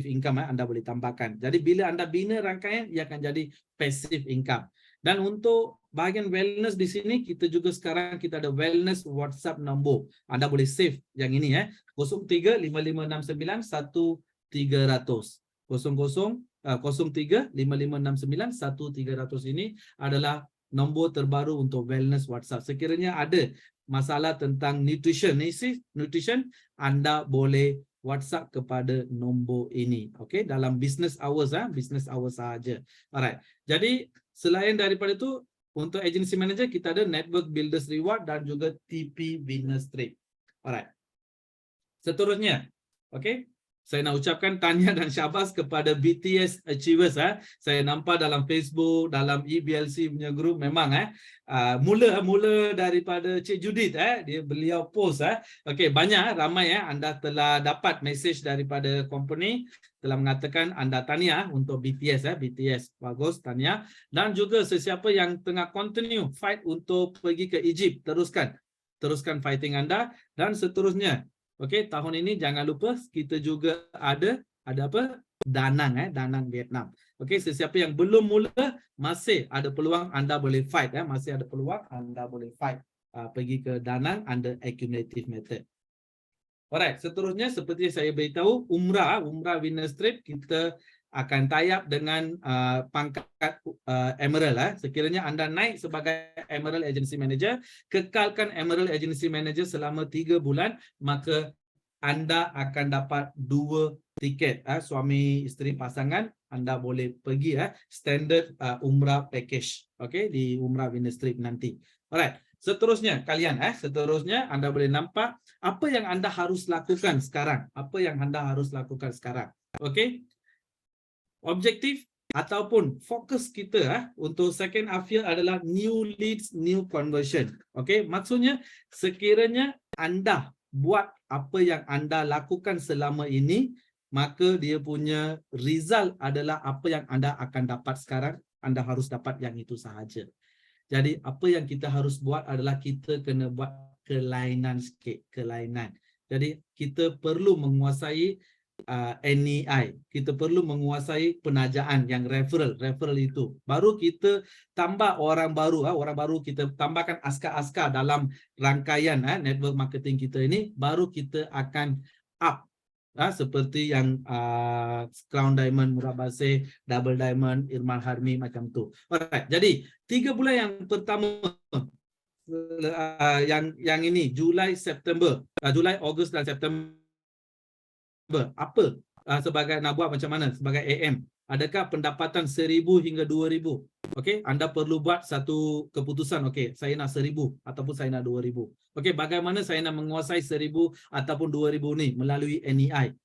income, anda boleh tambahkan. Jadi bila anda bina rangkaian, ia akan jadi passive income. Dan untuk bahagian wellness di sini, kita juga sekarang kita ada wellness WhatsApp nombor. Anda boleh save yang ini 0355691300. 0355691300 ini adalah nombor terbaru untuk wellness WhatsApp. Sekiranya ada masalah tentang nutrition, anda boleh WhatsApp kepada nombor ini. Okey, dalam business hours saja. Alright. Jadi selain daripada itu, untuk agency manager kita ada network builders reward dan juga TP winner strip. Alright. Seterusnya, okey, saya nak ucapkan tahniah dan syabas kepada BTS Achievers. Saya nampak dalam Facebook, dalam EBLC punya group, memang mula daripada Cik Judith, beliau post. Okey, banyak, ramai anda telah dapat message daripada company, telah mengatakan anda tahniah untuk BTS. BTS, bagus, tahniah. Dan juga sesiapa yang tengah continue fight untuk pergi ke Egypt, teruskan fighting anda. Dan seterusnya, okey, tahun ini jangan lupa kita juga ada apa? Danang Vietnam. Okey, sesiapa yang belum mula masih ada peluang anda boleh fight, masih ada peluang anda boleh fight pergi ke Danang under accumulative method. Alright, seterusnya seperti saya beritahu, umrah winner strip kita akan tie up dengan pangkat Emerald. Sekiranya anda naik sebagai Emerald Agency Manager, kekalkan Emerald Agency Manager selama 3 bulan, maka anda akan dapat 2 tiket. Suami isteri pasangan, anda boleh pergi standard umrah package, okay, di Umrah Winner Strip nanti. Alright. Seterusnya kalian seterusnya anda boleh nampak apa yang anda harus lakukan sekarang. Apa yang anda harus lakukan sekarang. Okey. Objektif ataupun fokus kita untuk second half year adalah new leads, new conversion. Okey, maksudnya sekiranya anda buat apa yang anda lakukan selama ini, maka dia punya result adalah apa yang anda akan dapat sekarang. Anda harus dapat yang itu sahaja. Jadi apa yang kita harus buat adalah kita kena buat kelainan sikit, kelainan. Jadi kita perlu menguasai NEI. Kita perlu menguasai penajaan yang referral itu. Baru kita tambah orang baru kita tambahkan askar-askar dalam rangkaian network marketing kita ini, baru kita akan up. Seperti yang Crown Diamond, Murah Basih, Double Diamond, Irman Harmi macam tu. Alright, jadi 3 bulan yang pertama yang ini Julai, September, Julai, Ogos dan September. Apa sebagai nak buat macam mana sebagai AM? Adakah pendapatan 1,000 hingga 2,000? Okey, anda perlu buat satu keputusan. Okey, saya nak 1,000 ataupun saya nak 2,000. Okey, bagaimana saya nak menguasai 1,000 ataupun 2,000 ni? Melalui NEI,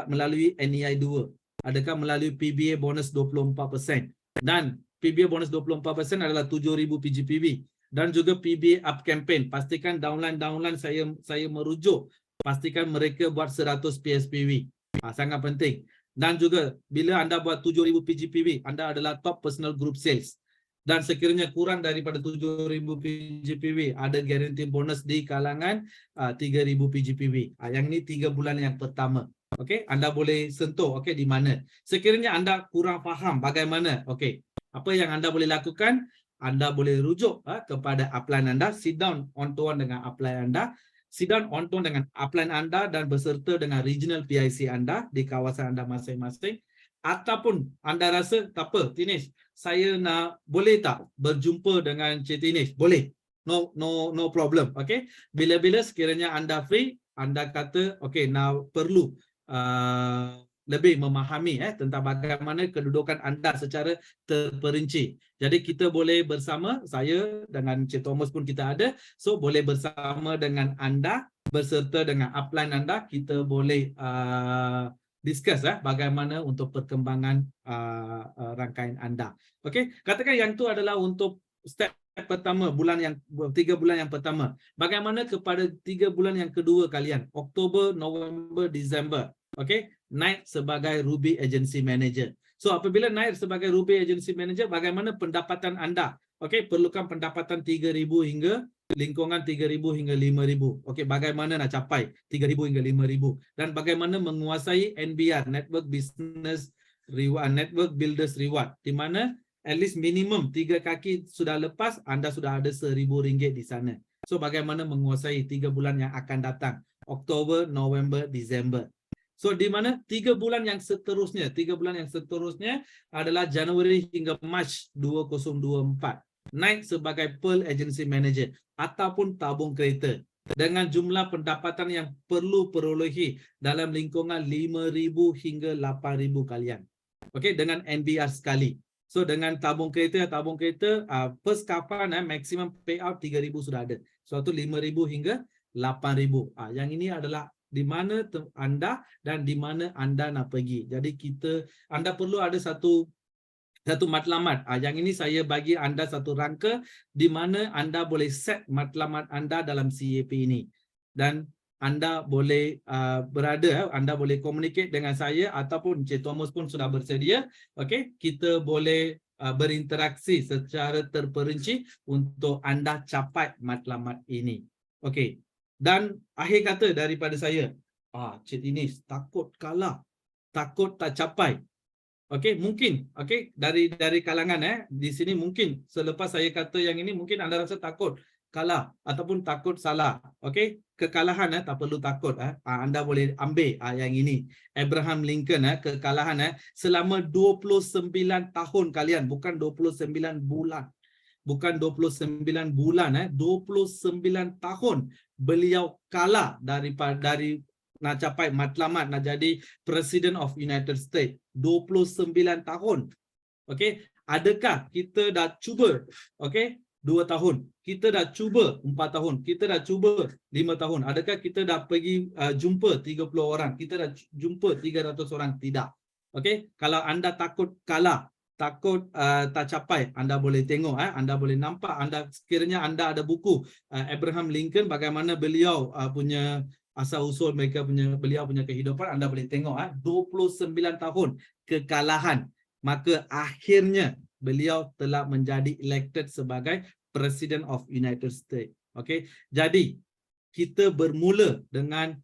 melalui NEI 2. Adakah melalui PBA bonus 24%? Dan PBA bonus 24% adalah 7,000 PGPB. Dan juga PBA up campaign. Pastikan downline saya merujuk. Pastikan mereka buat 100 PSPV. Sangat penting. Dan juga bila anda buat 7,000 PGPV, anda adalah top personal group sales. Dan sekiranya kurang daripada 7,000 PGPV, ada guarantee bonus di kalangan 3,000 PGPV. Yang ini 3 bulan yang pertama. Okey, anda boleh sentuh okey di mana. Sekiranya anda kurang faham bagaimana, okey, apa yang anda boleh lakukan, anda boleh rujuk kepada upline anda, sit down on-to-one dengan upline anda. Sit down on-to-one dengan upline anda dan berserta dengan regional PIC anda di kawasan anda masing-masing. Ataupun anda rasa, tak apa, Tinesh, saya nak, boleh tak berjumpa dengan Cik Tinesh? Boleh. No problem. Okay. Bila-bila sekiranya anda free, anda kata, okay, now perlu lebih memahami tentang bagaimana kedudukan anda secara terperinci. Jadi kita boleh bersama, saya dengan Cik Thomas pun kita ada, so boleh bersama dengan anda, berserta dengan upline anda, kita boleh discuss bagaimana untuk perkembangan rangkaian anda. Okey, katakan yang tu adalah untuk step pertama, 3 bulan yang pertama. Bagaimana kepada 3 bulan yang kedua kalian? Oktober, November, Disember. Okey, naik sebagai Ruby Agency Manager. So apabila naik sebagai Ruby Agency Manager, bagaimana pendapatan anda? Okey, perlukan pendapatan 3,000 hingga lingkungan 3,000 hingga 5,000. Okey, bagaimana nak capai 3,000 hingga 5,000? Dan bagaimana menguasai NBR, Network Business Reward, Network Builders Reward, di mana at least minimum 3 kaki sudah lepas, anda sudah ada RM1,000 di sana. So bagaimana menguasai 3 bulan yang akan datang? Oktober, November, Disember. So di mana 3 bulan yang seterusnya, 3 bulan yang seterusnya adalah Januari hingga Mac 2024. Naik sebagai Pearl Agency Manager ataupun tabung kereta dengan jumlah pendapatan yang perlu perolehi dalam lingkungan 5,000 hingga 8,000 kalian. Okey, dengan NBR sekali. So dengan tabung kereta first kapan maximum payout 3,000 sudah ada. So itu 5,000 hingga 8,000. Yang ini adalah di mana anda dan di mana anda nak pergi. Jadi anda perlu ada satu matlamat. Yang ini saya bagi anda satu rangka di mana anda boleh set matlamat anda dalam CAP ini. Dan anda boleh berada, anda boleh communicate dengan saya ataupun Cik Thomas pun sudah bersedia. Okey, kita boleh berinteraksi secara terperinci untuk anda capai matlamat ini. Okey. Dan akhir kata daripada saya, Cik Tinesh takut kalah, takut tak capai. Okey, mungkin dari kalangan di sini mungkin selepas saya kata yang ini mungkin anda rasa takut. kalah ataupun takut salah. Okey, kekalahan tak perlu takut. Anda boleh ambil yang ini. Abraham Lincoln kekalahan selama 29 tahun kalian, bukan 29 bulan. Bukan 29 bulan 29 tahun beliau kalah dari nak capai matlamat nak jadi President of United States. 29 tahun. Okey, adakah kita dah cuba, okey, 2 tahun, kita dah cuba 4 tahun, kita dah cuba 5 tahun, adakah kita dah pergi jumpa 30 orang, kita dah jumpa 300 orang? Tidak. Okey, kalau anda takut kalah, takut tak capai, anda boleh tengok, anda boleh nampak, sekiranya anda ada buku Abraham Lincoln, bagaimana beliau punya asal usul beliau punya kehidupan, anda boleh tengok 29 tahun kekalahan. Maka akhirnya beliau telah menjadi elected sebagai President of United States. Okey, jadi kita bermula dengan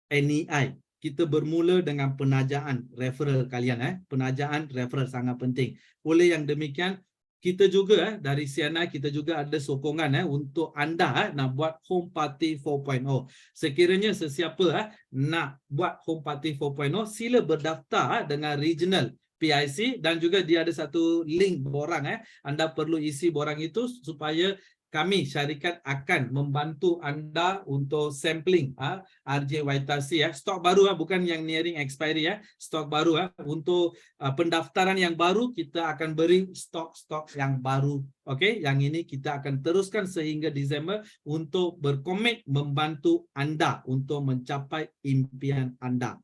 NEI. Kita bermula dengan penajaan referral kalian. Penajaan referral sangat penting. Oleh yang demikian, kita juga dari CNI, kita juga ada sokongan untuk anda nak buat Home Party 4.0. Sekiranya sesiapa nak buat Home Party 4.0, sila berdaftar dengan regional PIC, dan juga dia ada satu link borang. Anda perlu isi borang itu supaya kami syarikat akan membantu anda untuk sampling RJ Waitasi stok baru bukan yang nearing expiry stok baru untuk pendaftaran yang baru kita akan beri stok-stok yang baru. Okey, yang ini kita akan teruskan sehingga Disember untuk berkomit membantu anda untuk mencapai impian anda.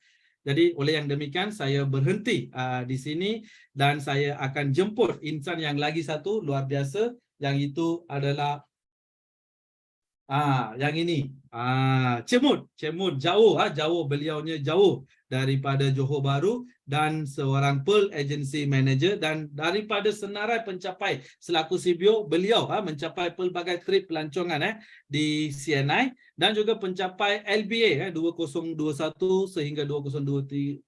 Jadi oleh yang demikian saya berhenti di sini dan saya akan jemput insan yang lagi satu luar biasa, yang itu adalah yang ini. Cik Mut jauh jauh, beliaunya jauh daripada Johor Bahru dan seorang Pearl Agency Manager, dan daripada senarai pencapai selaku CBO, beliau mencapai pelbagai trip pelancongan di CNI dan juga pencapai LBA 2021 sehingga 2023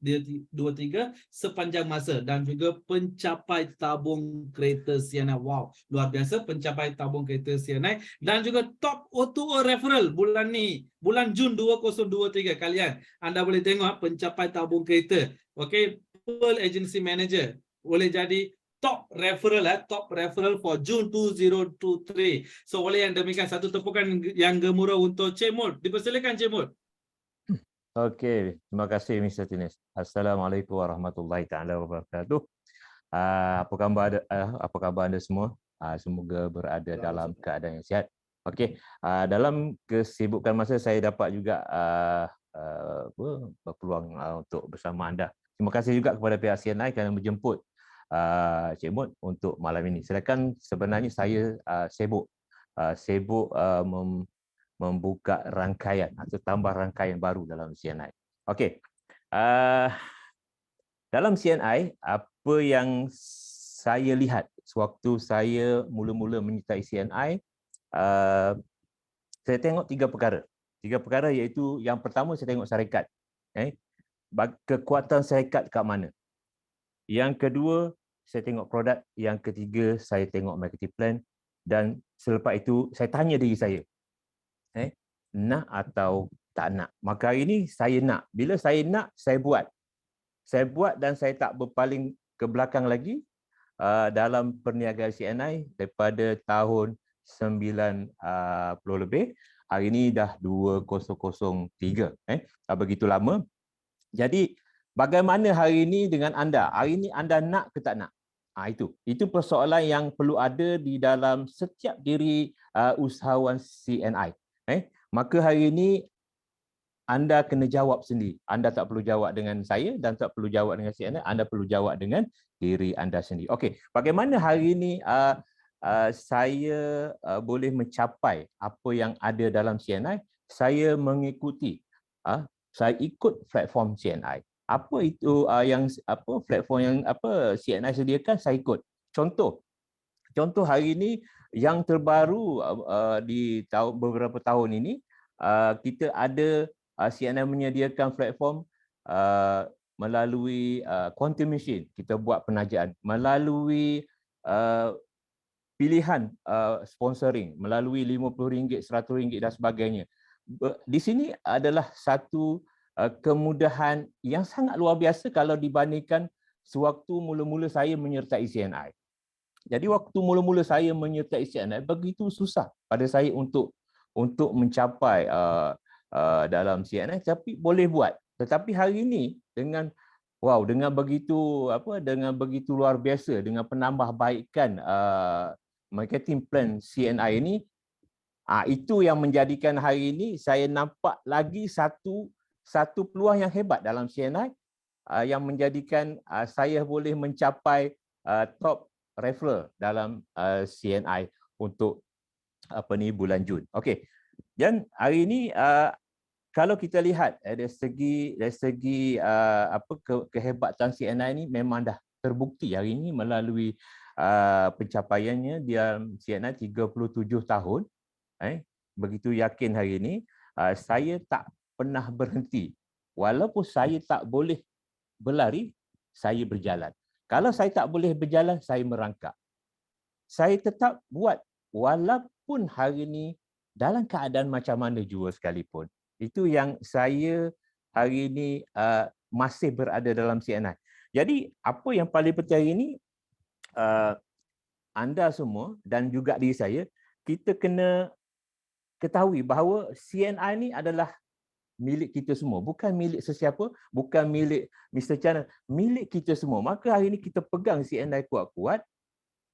sepanjang masa, dan juga pencapai tabung kereta CNI. Wow, luar biasa pencapaian tabung kereta CNI, dan juga top O2O referral bulan ni, bulan Jun 2023 kalian. Anda boleh tengok pencapai tabung kereta. Okey, Pearl Agency Manager boleh jadi top referral for June 2023. So oleh yang demikian, satu tepukan yang gemuruh untuk Cik Mut. Dipersilakan Cik Mut. Okey, terima kasih Mr. Tines. Assalamualaikum warahmatullahi taala wabarakatuh. Apa khabar anda semua? Semoga berada dalam keadaan yang sihat. Okey, dalam kesibukan masa saya dapat juga berpeluang untuk bersama anda. Terima kasih juga kepada pihak CNI kerana menjemput Cik Mut untuk malam ini. Sedangkan sebenarnya saya sibuk membuka rangkaian atau tambah rangkaian baru dalam CNI. Okey, dalam CNI, apa yang saya lihat sewaktu saya mula-mula menyertai CNI, saya tengok tiga perkara. Tiga perkara iaitu, yang pertama saya tengok syarikat. Kekuatan syarikat kat mana. Yang kedua, saya tengok produk. Yang ketiga, saya tengok marketing plan. Dan selepas itu, saya tanya diri saya, nak atau tak nak. Maka hari ini saya nak. Bila saya nak, saya buat. Saya buat dan saya tak berpaling ke belakang lagi dalam perniagaan CNI daripada tahun 90 lebih. Hari ini dah 2003. Tak begitu lama. Jadi bagaimana hari ini dengan anda? Hari ini anda nak ke tak nak? Itu persoalan yang perlu ada di dalam setiap diri usahawan CNI. Maka hari ini anda kena jawab sendiri. Anda tak perlu jawab dengan saya dan tak perlu jawab dengan CNI. Anda perlu jawab dengan diri anda sendiri. Okey, bagaimana hari ini saya boleh mencapai apa yang ada dalam CNI? Saya mengikuti, saya ikut platform CNI. Apa itu platform yang CNI sediakan, saya ikut. Contoh hari ini yang terbaru di beberapa tahun ini, kita ada CNI menyediakan platform melalui quantum machine. Kita buat penajaan melalui pilihan sponsoring melalui RM50, RM100 dan sebagainya. Di sini adalah satu kemudahan yang sangat luar biasa kalau dibandingkan sewaktu mula-mula saya menyertai CNI. Jadi waktu mula-mula saya menyertai CNI begitu susah pada saya untuk mencapai dalam CNI, tapi boleh buat. Tetapi hari ini dengan dengan begitu luar biasa, dengan penambahbaikan marketing plan CNI ini, itu yang menjadikan hari ini saya nampak lagi satu peluang yang hebat dalam CNI yang menjadikan saya boleh mencapai top referral dalam CNI untuk bulan Jun. Okey. Dan hari ini kalau kita lihat dari segi kehebatan CNI ini memang dah terbukti hari ini melalui pencapaiannya dia CNI 37 tahun. Begitu yakin hari ini saya tak pernah berhenti. Walaupun saya tak boleh berlari, saya berjalan. Kalau saya tak boleh berjalan, saya merangkak. Saya tetap buat walaupun hari ini dalam keadaan macam mana jua sekalipun. Itu yang saya hari ini masih berada dalam CNI. Jadi apa yang paling penting hari ini, anda semua dan juga diri saya, kita kena ketahui bahawa CNI ni adalah milik kita semua, bukan milik sesiapa, bukan milik Mr. Chan, milik kita semua. Maka hari ini kita pegang CNI kuat-kuat,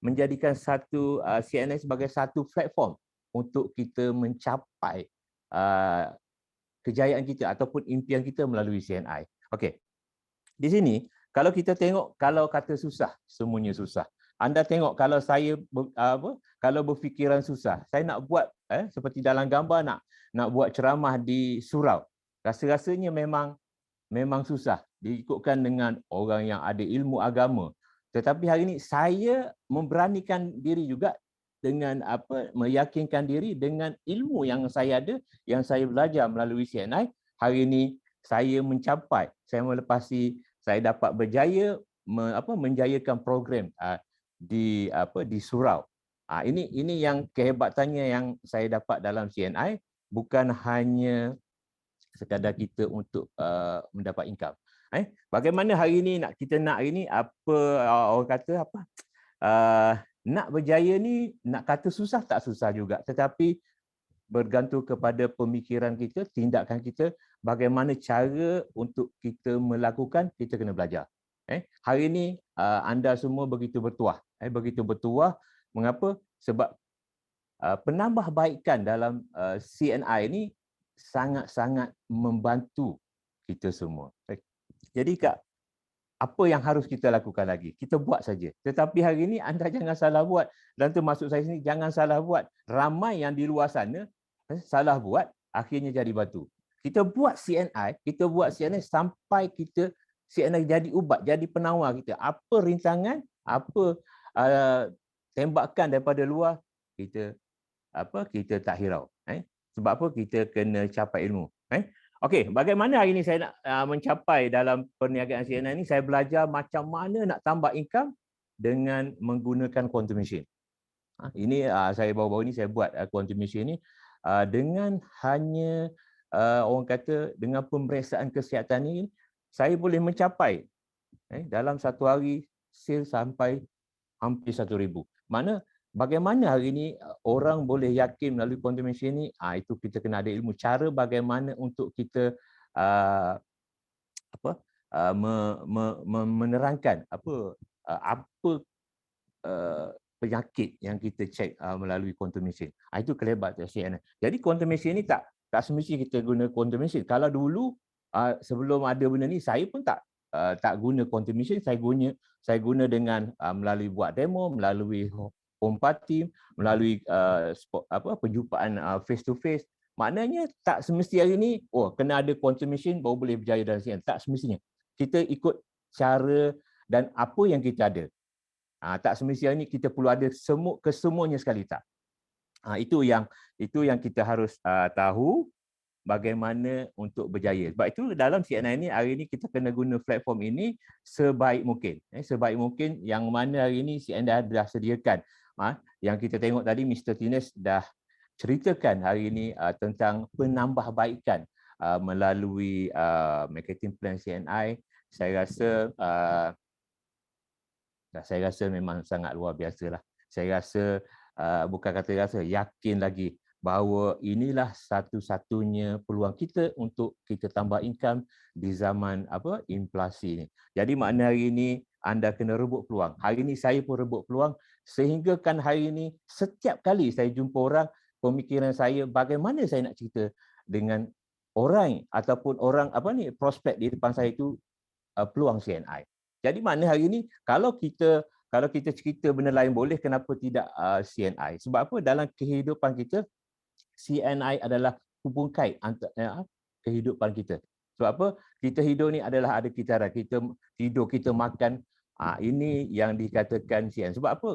menjadikan satu CNI sebagai satu platform untuk kita mencapai kejayaan kita ataupun impian kita melalui CNI. Okey. Di sini kalau kita tengok, kalau kata susah, semuanya susah. Anda tengok kalau saya kalau berfikiran susah, saya nak buat seperti dalam gambar nak buat ceramah di surau. Rasa-rasanya memang susah diikutkan dengan orang yang ada ilmu agama. Tetapi hari ini saya memberanikan diri juga dengan meyakinkan diri dengan ilmu yang saya ada, yang saya belajar melalui CNI. Hari ini saya mencapai, saya melepasi, saya dapat berjaya menjayakan program di surau. Ini yang kehebatannya yang saya dapat dalam CNI, bukan hanya sekadar kita untuk mendapat income. Bagaimana hari ini kita nak hari ini orang kata nak berjaya ni, nak kata susah tak susah juga, tetapi bergantung kepada pemikiran kita, tindakan kita, bagaimana cara untuk kita melakukan, kita kena belajar. Hari ini anda semua begitu bertuah. Begitu bertuah. Mengapa? Sebab penambahbaikan dalam CNI ini sangat-sangat membantu kita semua. Jadi Kak, apa yang harus kita lakukan lagi? Kita buat saja. Tetapi hari ini anda jangan salah buat. Dan termasuk saya sini, jangan salah buat. Ramai yang di luar sana salah buat, akhirnya jadi batu. Kita buat CNI sampai kita CNI jadi ubat, jadi penawar kita. Apa rintangan, apa tembakan daripada luar, kita tak hirau. Sebab apa? Kita kena capai ilmu. Okey, bagaimana hari ini saya nak mencapai dalam perniagaan CNI ini? Saya belajar macam mana nak tambah income dengan menggunakan quantum machine. Ini saya baru-baru ini saya buat quantum machine ini dengan hanya orang kata dengan pemeriksaan kesihatan ini, saya boleh mencapai dalam satu hari sales sampai hampir 1,000. Mana bagaimana hari ini orang boleh yakin melalui quantum machine ni? Itu kita kena ada ilmu cara bagaimana untuk kita menerangkan apa penyakit yang kita cek melalui quantum machine. Itu kelebatan CNI. Jadi quantum machine ni tak semestinya kita guna quantum machine. Kalau dulu sebelum ada benda ni, saya pun tak guna quantum machine. Saya guna dengan melalui buat demo, melalui home party, melalui perjumpaan face to face. Maknanya tak semesti hari ni kena ada quantum machine baru boleh berjaya dalam CNI. Tak semestinya. Kita ikut cara dan apa yang kita ada. Tak semestinya hari ni kita perlu ada kesemuanya sekali, tak. Itu yang kita harus tahu bagaimana untuk berjaya. Sebab itu dalam CNI ini, hari ini kita kena guna platform ini sebaik mungkin. Sebaik mungkin yang mana hari ini CNI dah sediakan. yang kita tengok tadi, Mr. Tines dah ceritakan hari ini tentang penambahbaikan melalui marketing plan CNI. Saya rasa memang sangat luar biasa lah. Saya rasa bukan kata rasa, yakin lagi bahawa inilah satu-satunya peluang kita untuk kita tambah income di zaman inflasi ni. Jadi makna hari ini anda kena rebut peluang. Hari ini saya pun rebut peluang, sehingga kan hari ini setiap kali saya jumpa orang, pemikiran saya bagaimana saya nak cerita dengan orang ataupun orang prospek di depan saya itu peluang CNI. Jadi makna hari ini kalau kita cerita benda lain boleh, kenapa tidak CNI? Sebab apa? Dalam kehidupan kita, CNI adalah hubung kait antara kehidupan kita. Sebab apa? Kita hidup ni adalah ada kitaran. Kita tidur, kita makan. Ini yang dikatakan CNI. Sebab apa?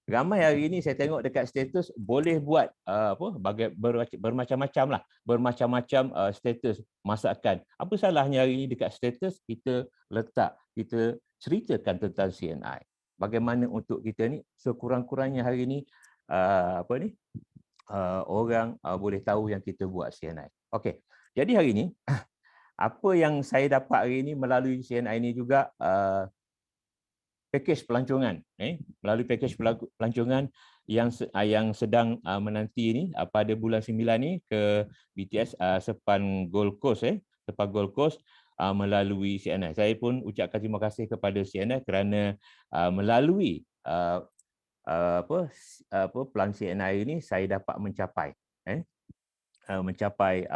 Ramai hari ini saya tengok dekat status boleh buat bermacam-macam lah. Bermacam-macam status masakan. Apa salahnya hari ini dekat status kita letak, kita ceritakan tentang CNI. Bagaimana untuk kita ni sekurang-kurangnya hari ini orang boleh tahu yang kita buat CNI. Okey. Jadi hari ini apa yang saya dapat hari ini melalui CNI ini juga pakej pelancongan, melalui pakej pelancongan yang sedang menanti ini pada bulan 9 ni ke BTS Sepan Gold Coast, Sepan Gold Coast melalui CNI. Saya pun ucapkan terima kasih kepada CNI kerana melalui pelan CNI ini saya dapat mencapai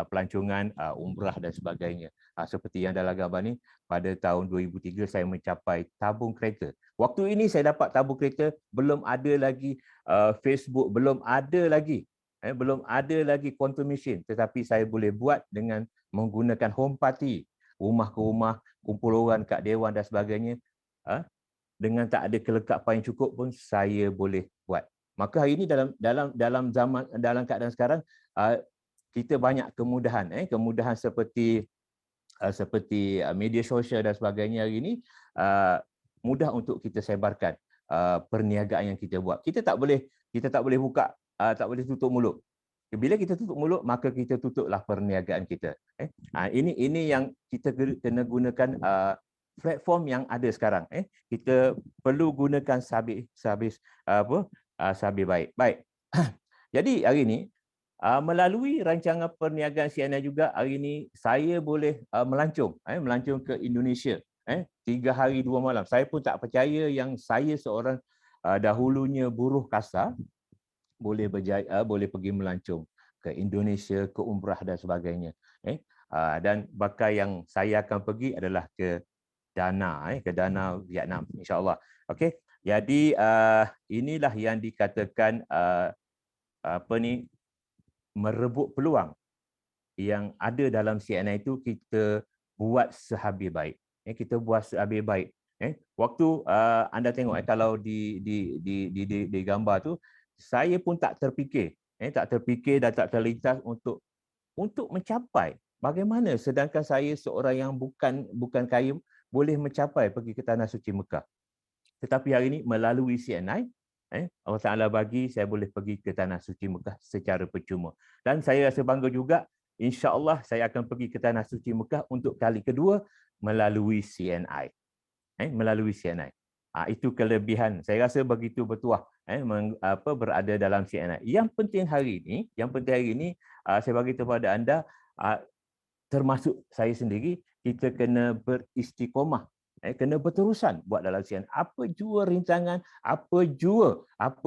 pelancongan umrah dan sebagainya. Seperti yang dalam gambar ni, pada tahun 2003 saya mencapai tabung kereta. Waktu ini saya dapat tabung kereta, belum ada lagi Facebook, belum ada lagi quantum machine, tetapi saya boleh buat dengan menggunakan home party, rumah ke rumah, kumpul orang kat dewan dan sebagainya. Dengan tak ada kelengkapan yang cukup pun saya boleh buat. Maka hari ini dalam keadaan sekarang kita banyak kemudahan, kemudahan seperti media sosial dan sebagainya hari ini mudah untuk kita sebarkan perniagaan yang kita buat. Kita tak boleh buka, tak boleh tutup mulut. Bila kita tutup mulut, maka kita tutuplah perniagaan kita. Ini yang kita kena gunakan platform yang ada sekarang. Kita perlu gunakan sabit baik. Baik. Jadi hari ini melalui rancangan perniagaan CNI juga, hari ini saya boleh melancong ke Indonesia 3 hari 2 malam. Saya pun tak percaya yang saya seorang dahulunya buruh kasar boleh pergi melancong ke Indonesia, ke umrah dan sebagainya. Dan bakal yang saya akan pergi adalah ke Danau Vietnam, insya-Allah. Okey. Jadi inilah yang dikatakan merebut peluang yang ada dalam CNI itu, kita buat sehabis baik. Kita buat sehabis baik. Waktu anda tengok kalau di gambar tu, saya pun tak terfikir dan tak terlintas untuk mencapai bagaimana sedangkan saya seorang yang bukan kaya boleh mencapai pergi ke Tanah Suci Mekah. Tetapi hari ini melalui CNI, Allah Ta'ala bagi saya boleh pergi ke Tanah Suci Mekah secara percuma. Dan saya rasa bangga juga, insya-Allah saya akan pergi ke Tanah Suci Mekah untuk kali kedua melalui CNI. Melalui CNI. Itu kelebihan. Saya rasa begitu bertuah berada dalam CNI. Yang penting hari ini saya bagi kepada anda, termasuk saya sendiri, kita kena beristiqomah, kena berterusan buat dalam CNI. Apa jua rintangan, apa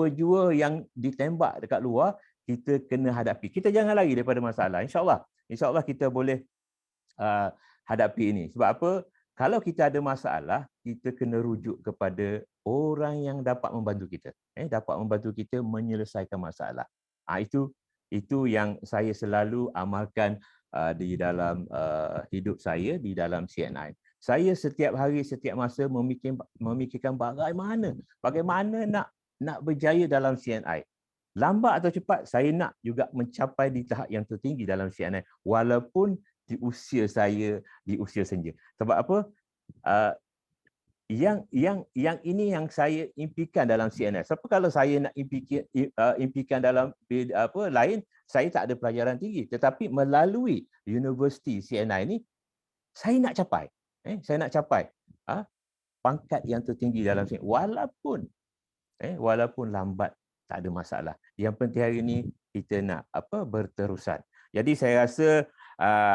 jua yang ditembak dekat luar, kita kena hadapi. Kita jangan lari daripada masalah. InsyaAllah kita boleh hadapi ini. Sebab apa? Kalau kita ada masalah, kita kena rujuk kepada orang yang dapat membantu kita. Dapat membantu kita menyelesaikan masalah. Itu yang saya selalu amalkan di dalam hidup saya, di dalam CNI. Saya setiap hari, setiap masa memikirkan bagaimana nak berjaya dalam CNI. Lambat atau cepat, saya nak juga mencapai di tahap yang tertinggi dalam CNI. Walaupun di usia saya, di usia senja. Sebab apa? yang ini yang saya impikan dalam CNI. Sebab kalau saya nak impikan dalam lain, saya tak ada pelajaran tinggi. Tetapi melalui universiti CNI ini, saya nak capai. Saya nak capai pangkat yang tertinggi dalam CNI. Walaupun lambat, tak ada masalah. Yang penting hari ini kita nak berterusan. Jadi saya rasa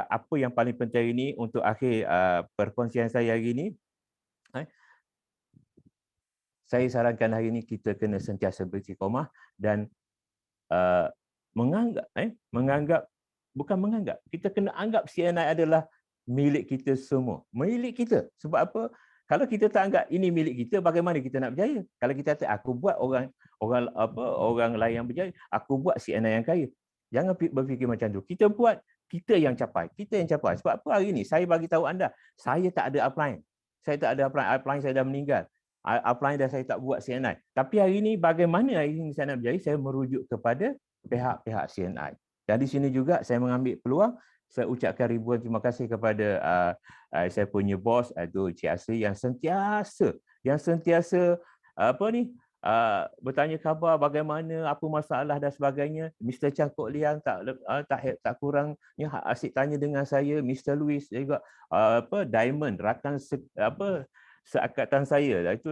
apa yang paling penting hari ini untuk akhir perkongsian saya hari ini, saya sarankan hari ini kita kena sentiasa beristiqamah dan kita kena anggap CNI adalah milik kita semua. Milik kita. Sebab apa? Kalau kita tak anggap ini milik kita, bagaimana kita nak berjaya? Kalau kita kata aku buat orang lain yang berjaya, aku buat CNI yang kaya. Jangan berfikir macam tu. Kita buat, kita yang capai. Sebab apa hari ini saya bagi tahu anda, saya tak ada upline. Upline saya dah meninggal. Upline dah saya tak buat CNI. Tapi hari ini bagaimana hari ini saya nak berjaya? Saya merujuk kepada pihak-pihak CNI. Dan di sini juga saya mengambil peluang, saya ucapkan ribuan terima kasih kepada saya punya bos, itu Cik Asri yang sentiasa bertanya khabar bagaimana, apa masalah dan sebagainya. Mr. Chan Kok Liang tak kurangnya asyik tanya dengan saya, Mr. Louis juga Diamond, rakan seangkatan saya, iaitu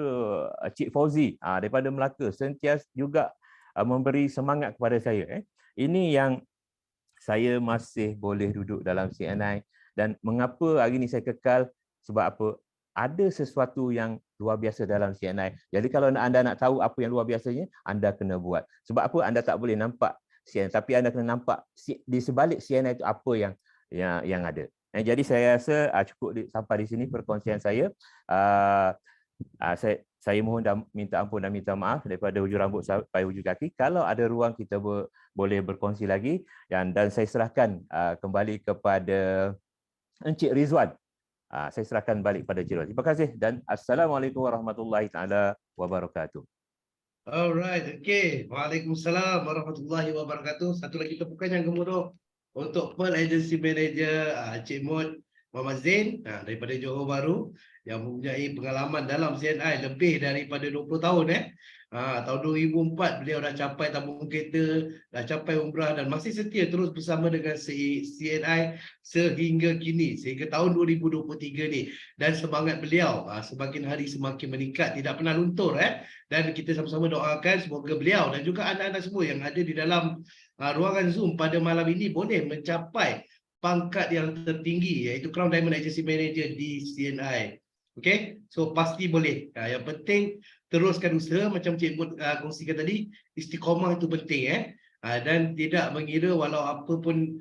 Cik Fauzi daripada Melaka, sentiasa juga memberi semangat kepada saya. Ini yang saya masih boleh duduk dalam CNI. Dan mengapa hari ini saya kekal? Sebab apa? Ada sesuatu yang luar biasa dalam CNI. Jadi kalau anda nak tahu apa yang luar biasanya, anda kena buat. Sebab apa? Anda tak boleh nampak CNI, tapi anda kena nampak di sebalik CNI itu apa yang ada. Jadi saya rasa cukup sampai di sini perkongsian saya. Saya mohon dan minta ampun dan minta maaf daripada hujung rambut sampai hujung kaki. Kalau ada ruang kita boleh berkongsi lagi, dan saya serahkan kembali kepada Encik Rizwan. Saya serahkan balik pada Encik Rizwan. Terima kasih dan Assalamualaikum warahmatullahi taala wabarakatuh. Alright, okey. Waalaikumsalam warahmatullahi wabarakatuh. Satu lagi tepukan yang gemuruh untuk Pearl Agency Manager Cik Mud Muhammad Zain daripada Johor Bahru yang mempunyai pengalaman dalam CNI lebih daripada 20 tahun. Tahun 2004 beliau dah capai tabung kereta, dah capai umrah dan masih setia terus bersama dengan CNI sehingga kini, sehingga tahun 2023 ni. Dan semangat beliau semakin hari semakin meningkat, tidak pernah luntur. Dan kita sama-sama doakan semoga beliau dan juga anda-anda semua yang ada di dalam ruangan Zoom pada malam ini boleh mencapai pangkat yang tertinggi, iaitu Crown Diamond Agency Manager di CNI. Okey, so pasti boleh. Yang penting teruskan usaha macam Cik Mud kongsikan tadi, istiqamah itu penting. Dan tidak mengira walau apa pun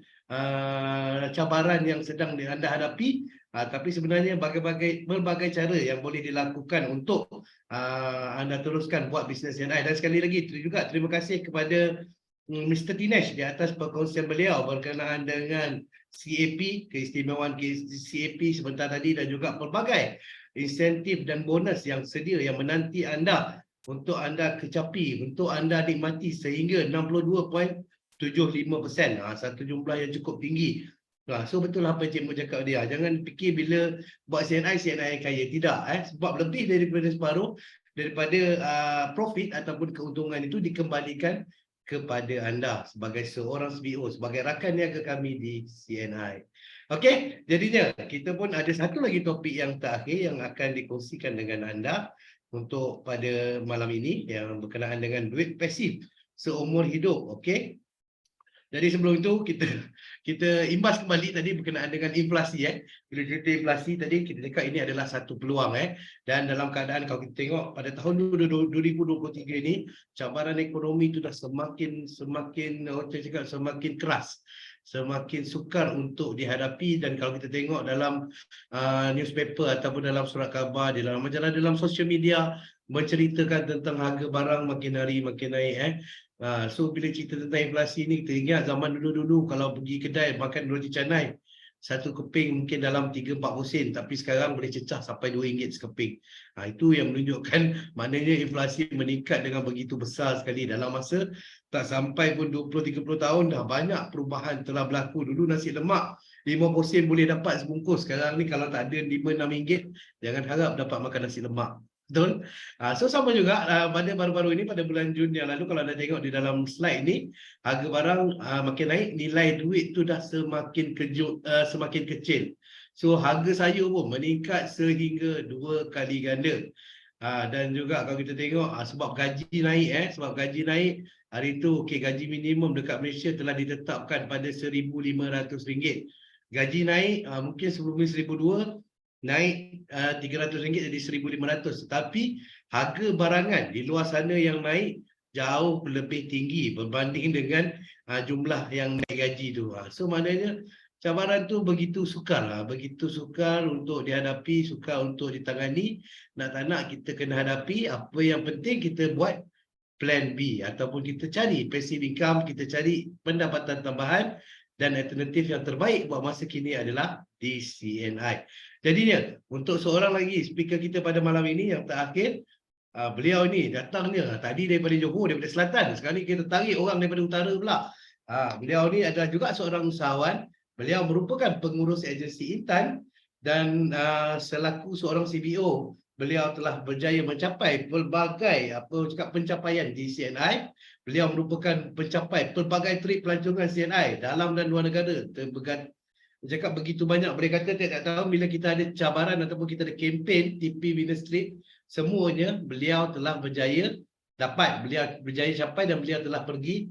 cabaran yang sedang anda hadapi, tapi sebenarnya berbagai cara yang boleh dilakukan untuk anda teruskan buat bisnes CNI. Dan sekali lagi juga terima kasih kepada Mr. Dinesh di atas perkongsian beliau berkenaan dengan CAP, keistimewaan CAP sebentar tadi, dan juga pelbagai insentif dan bonus yang sedia yang menanti anda untuk anda kecapi, untuk anda nikmati sehingga 62.75%. Satu jumlah yang cukup tinggi. So betul apa Cik Mu cakap dia. Jangan fikir bila buat CNI yang kaya. Tidak. Sebab lebih daripada separuh daripada profit ataupun keuntungan itu dikembalikan kepada anda sebagai seorang CEO, sebagai rakan niaga kami di CNI. Okey, jadinya kita pun ada satu lagi topik yang terakhir yang akan dikongsikan dengan anda untuk pada malam ini yang berkenaan dengan duit pasif seumur hidup. Okey. Jadi sebelum itu kita imbas kembali tadi berkenaan dengan inflasi. Bila cerita inflasi tadi kita cakap ini adalah satu peluang. Dan dalam keadaan kalau kita tengok pada tahun 2023 ini cabaran ekonomi itu dah semakin keras, semakin sukar untuk dihadapi. Dan kalau kita tengok dalam newspaper ataupun dalam surat khabar, di dalam majalah, dalam sosial media menceritakan tentang harga barang makin hari makin naik. So bila cerita tentang inflasi ni, kita ingat zaman dulu-dulu kalau pergi kedai makan roti canai satu keping mungkin dalam 3-4 sen, tapi sekarang boleh cecah sampai RM2 sekeping. Itu yang menunjukkan maknanya inflasi meningkat dengan begitu besar sekali dalam masa tak sampai pun 20-30 tahun dah banyak perubahan telah berlaku. Dulu nasi lemak 50 sen boleh dapat sebungkus. Sekarang ni kalau tak ada RM5-6, jangan harap dapat makan nasi lemak. Betul? So sama juga pada baru-baru ini pada bulan Jun yang lalu, kalau anda tengok di dalam slide ni, harga barang makin naik, nilai duit tu dah semakin kecil. So harga sayur pun meningkat sehingga 2 kali ganda. Dan juga kalau kita tengok sebab gaji naik sebab gaji naik hari tu, gaji minimum dekat Malaysia telah ditetapkan pada RM1,500. Gaji naik mungkin sebelum ni RM1,200, naik RM300 jadi RM1,500. Tetapi harga barangan di luar sana yang naik jauh lebih tinggi berbanding dengan jumlah yang naik gaji tu. So maknanya cabaran tu begitu sukar untuk dihadapi, sukar untuk ditangani. Nak tak nak kita kena hadapi. Apa yang penting kita buat plan B ataupun kita cari passive income, kita cari pendapatan tambahan, dan alternatif yang terbaik buat masa kini adalah DCNI. Jadinya untuk seorang lagi speaker kita pada malam ini yang terakhir, beliau ni datangnya tadi daripada Johor, daripada selatan, sekarang ni kita tarik orang daripada utara pula. Beliau ni adalah juga seorang usahawan. Beliau merupakan pengurus agensi Intan dan selaku seorang CBO, beliau telah berjaya mencapai pelbagai pencapaian di CNI. Beliau merupakan pencapai pelbagai trip pelancongan CNI dalam dan luar negara. Cakap begitu banyak, boleh kata tiap-tiap tahun bila kita ada cabaran ataupun kita ada kempen TP Winner Street, semuanya beliau telah berjaya dapat, beliau berjaya capai, dan beliau telah pergi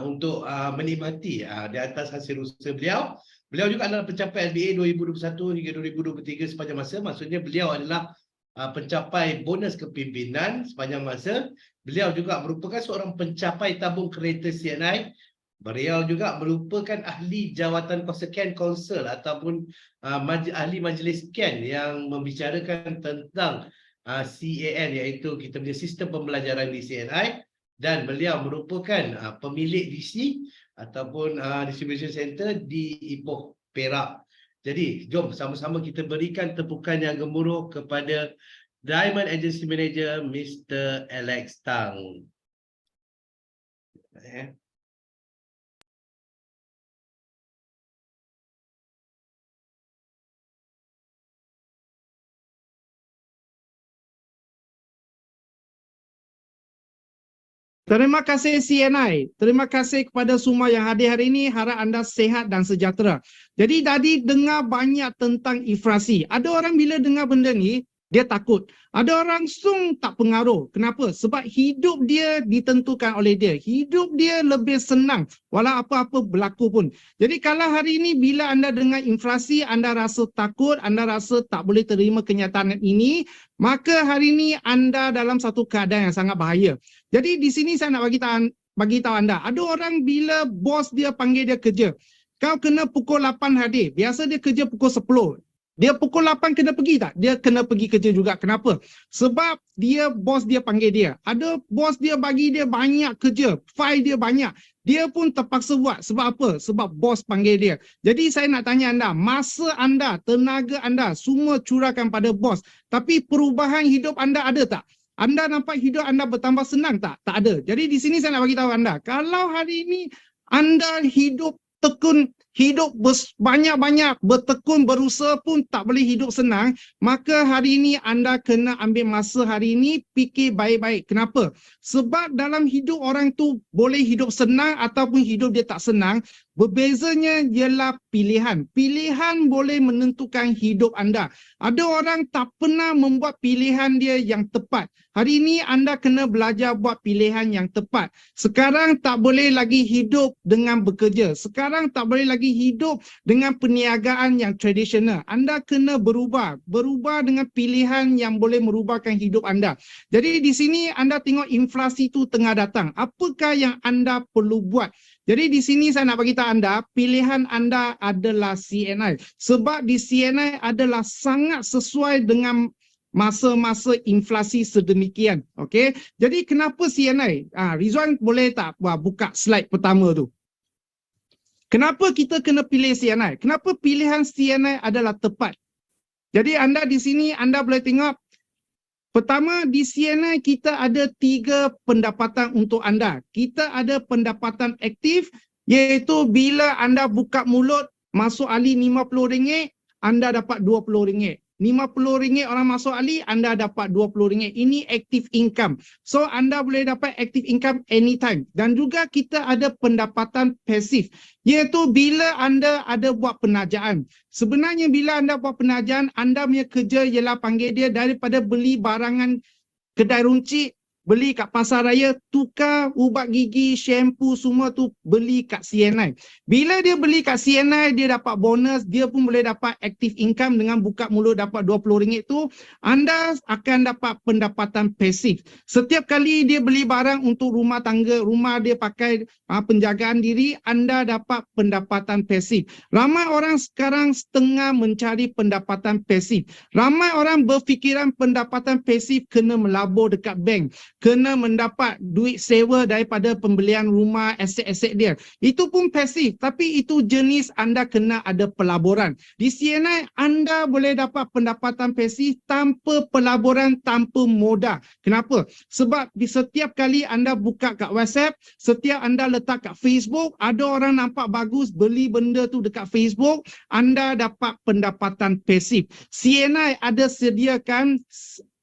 untuk menikmati di atas hasil usaha beliau. Beliau juga adalah pencapai LBA 2021 hingga 2023 sepanjang masa. Maksudnya beliau adalah pencapai bonus kepimpinan sepanjang masa. Beliau juga merupakan seorang pencapai tabung kereta CNI. Beliau juga merupakan ahli jawatan sekian Council ataupun ahli majlis sekian yang membicarakan tentang CAN, iaitu kita punya sistem pembelajaran di CNI. Dan beliau merupakan pemilik DC ataupun distribution center di Ipoh, Perak. Jadi jom sama-sama kita berikan tepukan yang gemuruh kepada Diamond Agency Manager Mr. Alex Tang. Terima kasih CNI. Terima kasih kepada semua yang hadir hari ini. Harap anda sihat dan sejahtera. Jadi tadi dengar banyak tentang inflasi. Ada orang bila dengar benda ni, dia takut. Ada orang langsung tak pengaruh. Kenapa? Sebab hidup dia ditentukan oleh dia. Hidup dia lebih senang walau apa-apa berlaku pun. Jadi kalau hari ini bila anda dengar inflasi, anda rasa takut, anda rasa tak boleh terima kenyataan ini, maka hari ini anda dalam satu keadaan yang sangat bahaya. Jadi di sini saya nak bagi tahu anda, ada orang bila bos dia panggil dia kerja, kau kena pukul 8 hadir. Biasa dia kerja pukul 10. Dia pukul 8 kena pergi tak? Dia kena pergi kerja juga. Kenapa? Sebab bos dia panggil dia. Ada bos dia bagi dia banyak kerja, file dia banyak. Dia pun terpaksa buat. Sebab apa? Sebab bos panggil dia. Jadi saya nak tanya anda, masa anda, tenaga anda, semua curahkan pada bos. Tapi perubahan hidup anda ada tak? Anda nampak hidup anda bertambah senang tak? Tak ada. Jadi di sini saya nak bagi tahu anda, kalau hari ini anda hidup tekun, hidup banyak-banyak bertekun, berusaha pun tak boleh hidup senang, maka hari ini anda kena ambil masa hari ini fikir baik-baik. Kenapa? Sebab dalam hidup orang tu boleh hidup senang ataupun hidup dia tak senang. Berbezanya ialah pilihan. Pilihan boleh menentukan hidup anda. Ada orang tak pernah membuat pilihan dia yang tepat. Hari ini anda kena belajar buat pilihan yang tepat. Sekarang tak boleh lagi hidup dengan bekerja. Sekarang tak boleh lagi hidup dengan perniagaan yang tradisional. Anda kena berubah. Berubah dengan pilihan yang boleh merubahkan hidup anda. Jadi di sini anda tengok inflasi itu tengah datang. Apakah yang anda perlu buat? Jadi di sini saya nak bagi tahu anda, pilihan anda adalah CNI. Sebab di CNI adalah sangat sesuai dengan masa-masa inflasi sedemikian. Okey. Jadi kenapa CNI? Rizwan boleh tak buka slide pertama tu? Kenapa kita kena pilih CNI? Kenapa pilihan CNI adalah tepat? Jadi anda di sini, anda boleh tengok, pertama di CNI kita ada 3 pendapatan untuk anda. Kita ada pendapatan aktif, iaitu bila anda buka mulut, masuk ahli RM50, anda dapat RM20. RM50 orang masuk ahli, anda dapat RM20. Ini active income. So, anda boleh dapat active income anytime. Dan juga kita ada pendapatan pasif, iaitu bila anda ada buat penajaan. Sebenarnya bila anda buat penajaan, anda punya kerja ialah panggil dia daripada beli barangan kedai runcit, beli kat pasar raya, tukar ubat gigi, shampoo, semua tu beli kat CNI. Bila dia beli kat CNI, dia dapat bonus, dia pun boleh dapat active income dengan buka mulut dapat RM20 tu, anda akan dapat pendapatan pasif. Setiap kali dia beli barang untuk rumah tangga, rumah dia pakai penjagaan diri, anda dapat pendapatan pasif. Ramai orang sekarang setengah mencari pendapatan pasif. Ramai orang berfikiran pendapatan pasif kena melabur dekat bank, kena mendapat duit sewa daripada pembelian rumah, aset-aset dia. Itu pun pasif, tapi itu jenis anda kena ada pelaburan. Di CNI, anda boleh dapat pendapatan pasif tanpa pelaburan, tanpa modal. Kenapa? Sebab di setiap kali anda buka kat WhatsApp, setiap anda letak kat Facebook, ada orang nampak bagus, beli benda tu dekat Facebook, anda dapat pendapatan pasif. CNI ada sediakan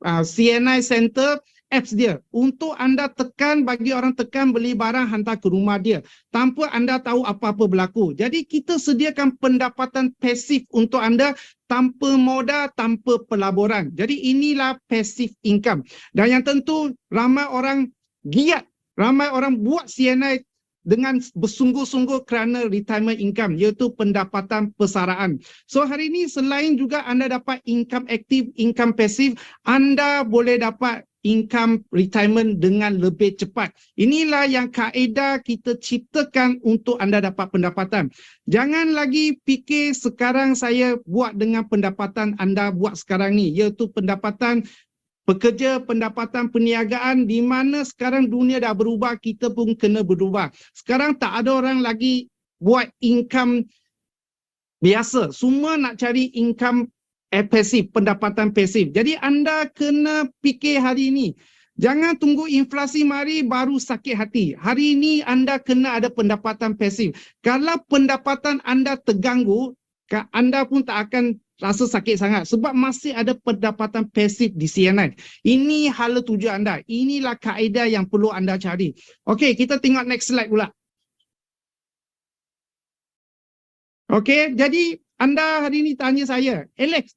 CNI Center, apps dia untuk anda tekan, bagi orang tekan beli barang hantar ke rumah dia tanpa anda tahu apa-apa berlaku. Jadi kita sediakan pendapatan pasif untuk anda tanpa modal, tanpa pelaburan. Jadi inilah passive income. Dan yang tentu ramai orang giat, ramai orang buat CNI dengan bersungguh-sungguh kerana retirement income, iaitu pendapatan persaraan. So hari ini selain juga anda dapat income aktif, income pasif, anda boleh dapat income retirement dengan lebih cepat. Inilah yang kaedah kita ciptakan untuk anda dapat pendapatan. Jangan lagi fikir sekarang saya buat dengan pendapatan anda buat sekarang ni, iaitu pendapatan pekerja, pendapatan perniagaan, di mana sekarang dunia dah berubah, kita pun kena berubah. Sekarang tak ada orang lagi buat income biasa. Semua nak cari income pasif, pendapatan pasif. Jadi anda kena fikir hari ini. Jangan tunggu inflasi mari baru sakit hati. Hari ini anda kena ada pendapatan pasif. Kalau pendapatan anda terganggu, anda pun tak akan rasa sakit sangat sebab masih ada pendapatan pasif di CNI. Ini hala tuju anda. Inilah kaedah yang perlu anda cari. Okey, kita tengok next slide pula. Okey, jadi anda hari ini tanya saya, Alex,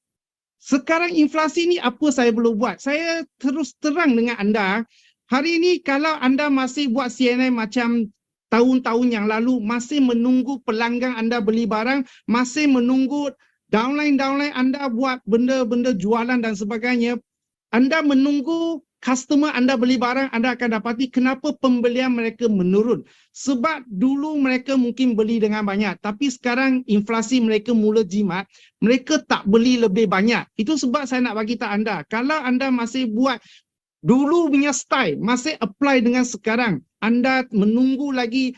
sekarang inflasi ni apa saya perlu buat? Saya terus terang dengan anda, hari ini kalau anda masih buat CNI macam tahun-tahun yang lalu, masih menunggu pelanggan anda beli barang, masih menunggu downline anda buat benda-benda jualan dan sebagainya, anda menunggu customer anda beli barang, anda akan dapati kenapa pembelian mereka menurun. Sebab dulu mereka mungkin beli dengan banyak, tapi sekarang inflasi mereka mula jimat, mereka tak beli lebih banyak. Itu sebab saya nak bagi tahu anda, kalau anda masih buat dulu punya style, masih apply dengan sekarang, anda menunggu lagi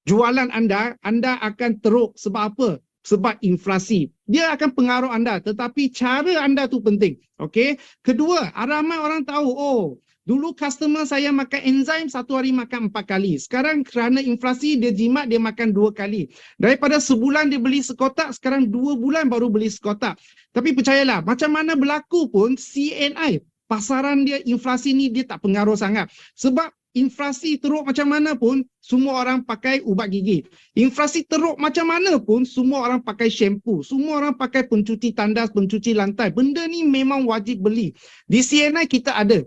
jualan anda akan teruk. Sebab apa? Sebab inflasi. Dia akan pengaruh anda, tetapi cara anda tu penting. Okey. Kedua, ramai orang tahu, oh, dulu customer saya makan enzim satu hari makan 4 kali. Sekarang kerana inflasi dia jimat, dia makan 2 kali. Daripada sebulan dia beli sekotak, sekarang 2 bulan baru beli sekotak. Tapi percayalah, macam mana berlaku pun CNI, pasaran dia, inflasi ni dia tak pengaruh sangat. Sebab inflasi teruk macam mana pun, semua orang pakai ubat gigi. Inflasi teruk macam mana pun, semua orang pakai shampoo. Semua orang pakai pencuci tandas, pencuci lantai. Benda ni memang wajib beli. Di CNI kita ada.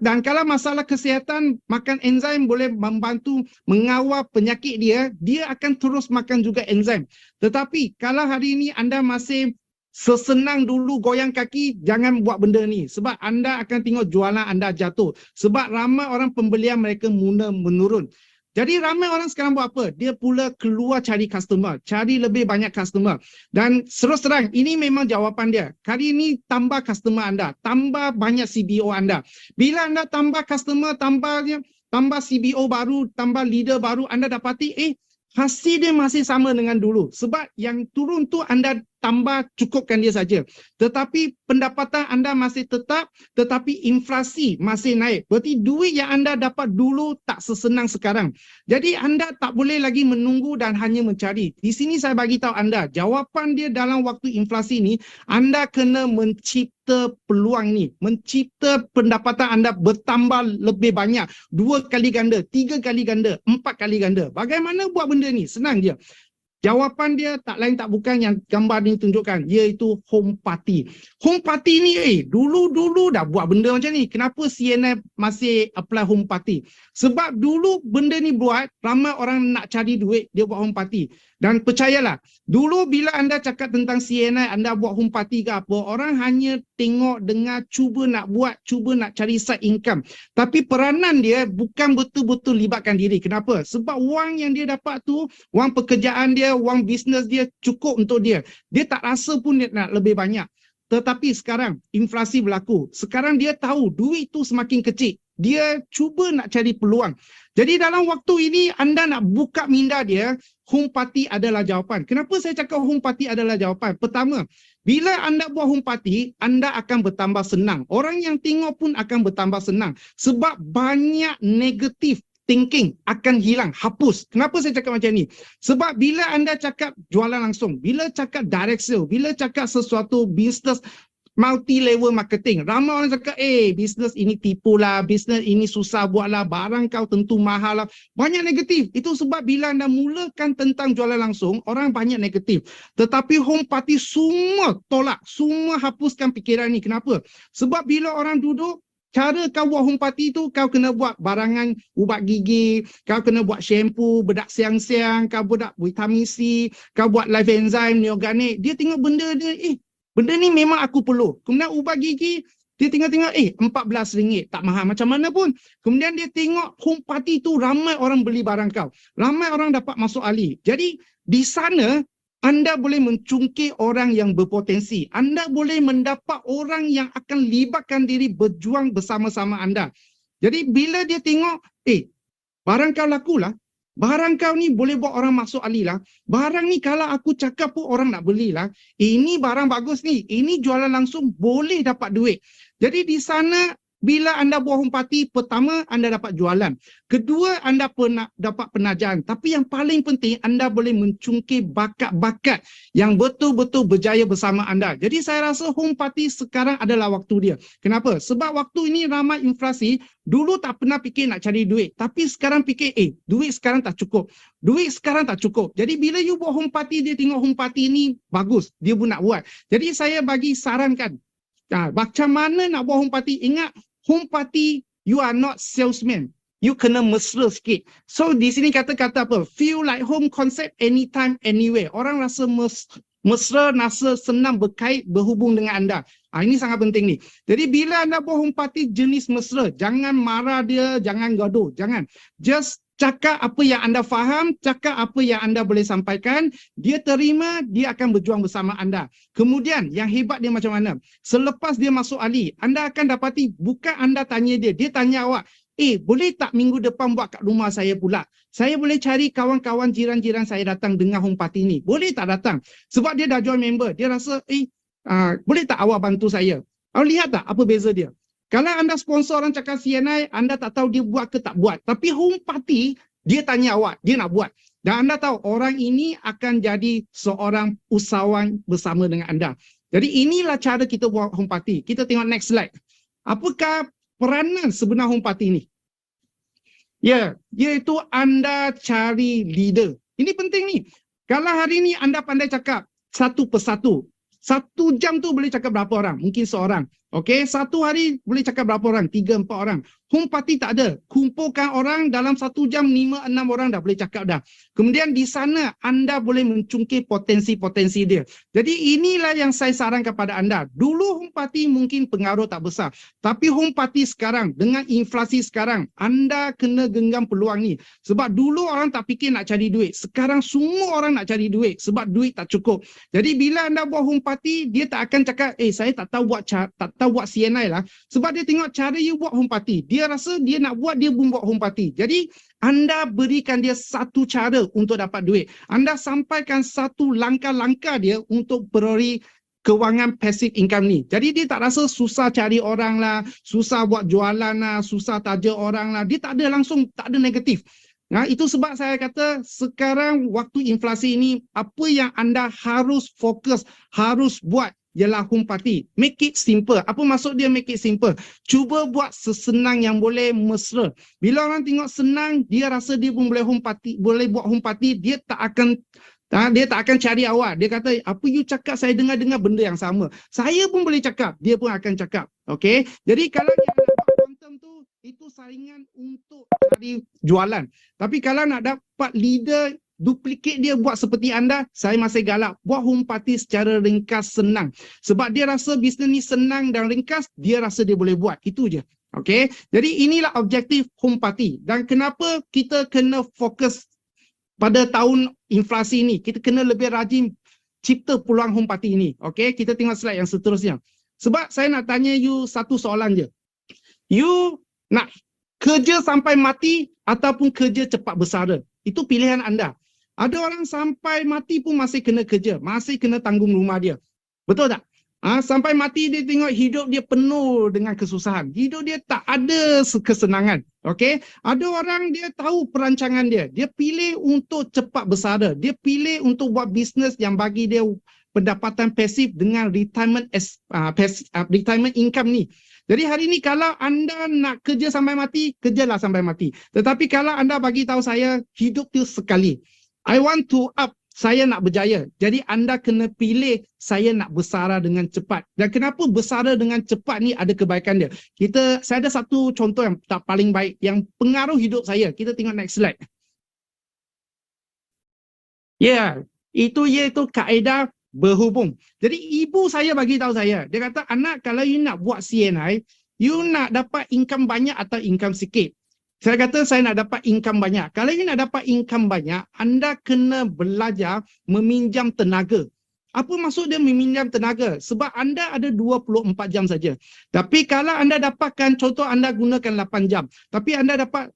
Dan kalau masalah kesihatan, makan enzim boleh membantu mengawal penyakit dia, dia akan terus makan juga enzim. Tetapi kalau hari ini anda masih sesenang dulu goyang kaki, jangan buat benda ni. Sebab anda akan tengok jualan anda jatuh. Sebab ramai orang pembelian mereka mula menurun. Jadi ramai orang sekarang buat apa? Dia pula keluar cari customer. Cari lebih banyak customer. Dan terus terang, ini memang jawapan dia. Kali ini tambah customer anda. Tambah banyak CBO anda. Bila anda tambah customer, tambah CBO baru, tambah leader baru, anda dapati, hasil dia masih sama dengan dulu. Sebab yang turun tu anda tambah cukupkan dia saja. Tetapi pendapatan anda masih tetap, tetapi inflasi masih naik. Berarti duit yang anda dapat dulu tak sesenang sekarang. Jadi anda tak boleh lagi menunggu dan hanya mencari. Di sini saya bagi tahu anda, jawapan dia dalam waktu inflasi ni, anda kena mencipta peluang ni, mencipta pendapatan anda bertambah lebih banyak, 2 kali ganda, 3 kali ganda, 4 kali ganda. Bagaimana buat benda ni? Senang je. Jawapan dia tak lain tak bukan yang gambar ni tunjukkan, iaitu home party. Home party ni dulu-dulu dah buat benda macam ni. Kenapa CNN masih apply home party? Sebab dulu benda ni buat, ramai orang nak cari duit, dia buat home party. Dan percayalah, dulu bila anda cakap tentang CNN, anda buat home party ke apa, orang hanya tengok, dengar, cuba nak buat, cuba nak cari side income. Tapi peranan dia bukan betul-betul libatkan diri. Kenapa? Sebab wang yang dia dapat tu, wang pekerjaan dia, wang bisnes dia cukup untuk dia. Dia tak rasa pun dia nak lebih banyak. Tetapi sekarang inflasi berlaku. Sekarang dia tahu duit tu semakin kecil. Dia cuba nak cari peluang. Jadi dalam waktu ini anda nak buka minda dia, home party adalah jawapan. Kenapa saya cakap home party adalah jawapan? Pertama, bila anda buat home party, anda akan bertambah senang. Orang yang tengok pun akan bertambah senang. Sebab banyak negatif thinking akan hilang, hapus. Kenapa saya cakap macam ni? Sebab bila anda cakap jualan langsung, bila cakap direct sale, bila cakap sesuatu bisnes multi-level marketing, ramai orang cakap, bisnes ini tipu lah, bisnes ini susah buat lah, barang kau tentu mahal lah. Banyak negatif. Itu sebab bila anda mulakan tentang jualan langsung, orang banyak negatif. Tetapi home party semua tolak, semua hapuskan fikiran ni. Kenapa? Sebab bila orang duduk, cara kau buat home party tu, kau kena buat barangan ubat gigi, kau kena buat shampoo, bedak siang-siang, kau buat vitamin C, kau buat life enzyme, neoganik. Dia tengok benda dia, benda ni memang aku perlu. Kemudian ubat gigi, dia tengok-tengok, RM14, tak mahal macam mana pun. Kemudian dia tengok home party tu, ramai orang beli barang kau. Ramai orang dapat masuk ahli. Jadi, di sana, anda boleh mencungkil orang yang berpotensi. Anda boleh mendapat orang yang akan libatkan diri berjuang bersama-sama anda. Jadi bila dia tengok, barang kau lakulah. Barang kau ni boleh buat orang masuk ahli lah. Barang ni kalau aku cakap pun orang nak belilah. Ini barang bagus ni. Ini jualan langsung boleh dapat duit. Jadi di sana bila anda buat home party, pertama anda dapat jualan. Kedua, anda dapat penajaan. Tapi yang paling penting, anda boleh mencungkil bakat-bakat yang betul-betul berjaya bersama anda. Jadi saya rasa home party sekarang adalah waktu dia. Kenapa? Sebab waktu ini ramai inflasi, dulu tak pernah fikir nak cari duit. Tapi sekarang fikir, duit sekarang tak cukup. Duit sekarang tak cukup. Jadi bila you buat home party, dia tengok home party ni bagus. Dia pun nak buat. Jadi saya bagi sarankan, macam mana nak buat home party? Ingat, home party, you are not salesman. You kena mesra sikit. So di sini kata-kata apa? Feel like home concept anytime, anywhere. Orang rasa mesra, rasa senang berkait, berhubung dengan anda. Ini sangat penting ni. Jadi bila anda buat home party jenis mesra, jangan marah dia, jangan gaduh. Jangan. Just cakap apa yang anda faham, cakap apa yang anda boleh sampaikan, dia terima, dia akan berjuang bersama anda. Kemudian, yang hebat dia macam mana? Selepas dia masuk ahli, anda akan dapati, bukan anda tanya dia, dia tanya awak, boleh tak minggu depan buat kat rumah saya pula? Saya boleh cari kawan-kawan jiran-jiran saya datang dengar home party ni. Boleh tak datang? Sebab dia dah join member, dia rasa, boleh tak awak bantu saya? Awak lihat tak apa beza dia? Kalau anda sponsor orang cakap CNI, anda tak tahu dia buat ke tak buat. Tapi home party, dia tanya awak, dia nak buat. Dan anda tahu orang ini akan jadi seorang usahawan bersama dengan anda. Jadi inilah cara kita buat home party. Kita tengok next slide. Apakah peranan sebenar home party ini? Ya, iaitu anda cari leader. Ini penting ni. Kalau hari ini anda pandai cakap satu persatu. 1 jam tu boleh cakap berapa orang? Mungkin seorang. Okey, 1 hari boleh cakap berapa orang? 3, 4 orang. Home party tak ada. Kumpulkan orang dalam 1 jam 5, 6 orang dah boleh cakap dah. Kemudian di sana anda boleh mencungkil potensi-potensi dia. Jadi inilah yang saya sarankan kepada anda. Dulu home party mungkin pengaruh tak besar. Tapi home party sekarang dengan inflasi sekarang, anda kena genggam peluang ni. Sebab dulu orang tak fikir nak cari duit. Sekarang semua orang nak cari duit sebab duit tak cukup. Jadi bila anda buat home party, dia tak akan cakap, saya tak tahu atau buat CNI lah. Sebab dia tengok cara you buat home party. Dia rasa dia nak buat, dia pun buat home party. Jadi anda berikan dia satu cara untuk dapat duit. Anda sampaikan satu langkah-langkah dia untuk peroleh kewangan passive income ni. Jadi dia tak rasa susah cari orang lah, susah buat jualan lah, susah taja orang lah. Dia tak ada langsung, tak ada negatif. Nah, itu sebab saya kata sekarang waktu inflasi ini, apa yang anda harus fokus, harus buat ialah home party. Make it simple. Apa maksud dia make it simple? Cuba buat sesenang yang boleh, mesra. Bila orang tengok senang, dia rasa dia pun boleh home party, boleh buat home party, dia tak akan cari awak. Dia kata, apa you cakap, saya dengar-dengar benda yang sama. Saya pun boleh cakap, dia pun akan cakap. Okay? Jadi kalau dia nak buat quantum tu, itu saringan untuk cari jualan. Tapi kalau nak dapat leader duplicate dia buat seperti anda, saya masih galak. Buat home party secara ringkas, senang. Sebab dia rasa bisnes ni senang dan ringkas, dia rasa dia boleh buat. Itu je. Okay? Jadi inilah objektif home party. Dan kenapa kita kena fokus pada tahun inflasi ini, kita kena lebih rajin cipta peluang home party ini. Okay? Kita tengok slide yang seterusnya. Sebab saya nak tanya you satu soalan je. You nak kerja sampai mati ataupun kerja cepat bersara? Itu pilihan anda. Ada orang sampai mati pun masih kena kerja, masih kena tanggung rumah dia. Betul tak? Sampai mati dia tengok hidup dia penuh dengan kesusahan. Hidup dia tak ada kesenangan. Okay? Ada orang dia tahu perancangan dia. Dia pilih untuk cepat bersara. Dia pilih untuk buat bisnes yang bagi dia pendapatan pasif dengan retirement income ni. Jadi hari ini kalau anda nak kerja sampai mati, kerjalah sampai mati. Tetapi kalau anda bagi tahu saya, hidup tu sekali. I want to up, saya nak berjaya. Jadi anda kena pilih, saya nak bersara dengan cepat. Dan kenapa bersara dengan cepat ni ada kebaikan dia? Saya ada satu contoh yang tak paling baik, yang pengaruh hidup saya. Kita tengok next slide. Ya, itu kaedah berhubung. Jadi ibu saya bagi tahu saya, dia kata, anak, kalau you nak buat CNI, you nak dapat income banyak atau income sikit? Saya kata saya nak dapat income banyak. Kalau you nak dapat income banyak, anda kena belajar meminjam tenaga. Apa maksud dia meminjam tenaga? Sebab anda ada 24 jam saja. Tapi kalau anda dapatkan, contoh anda gunakan 8 jam. Tapi anda dapat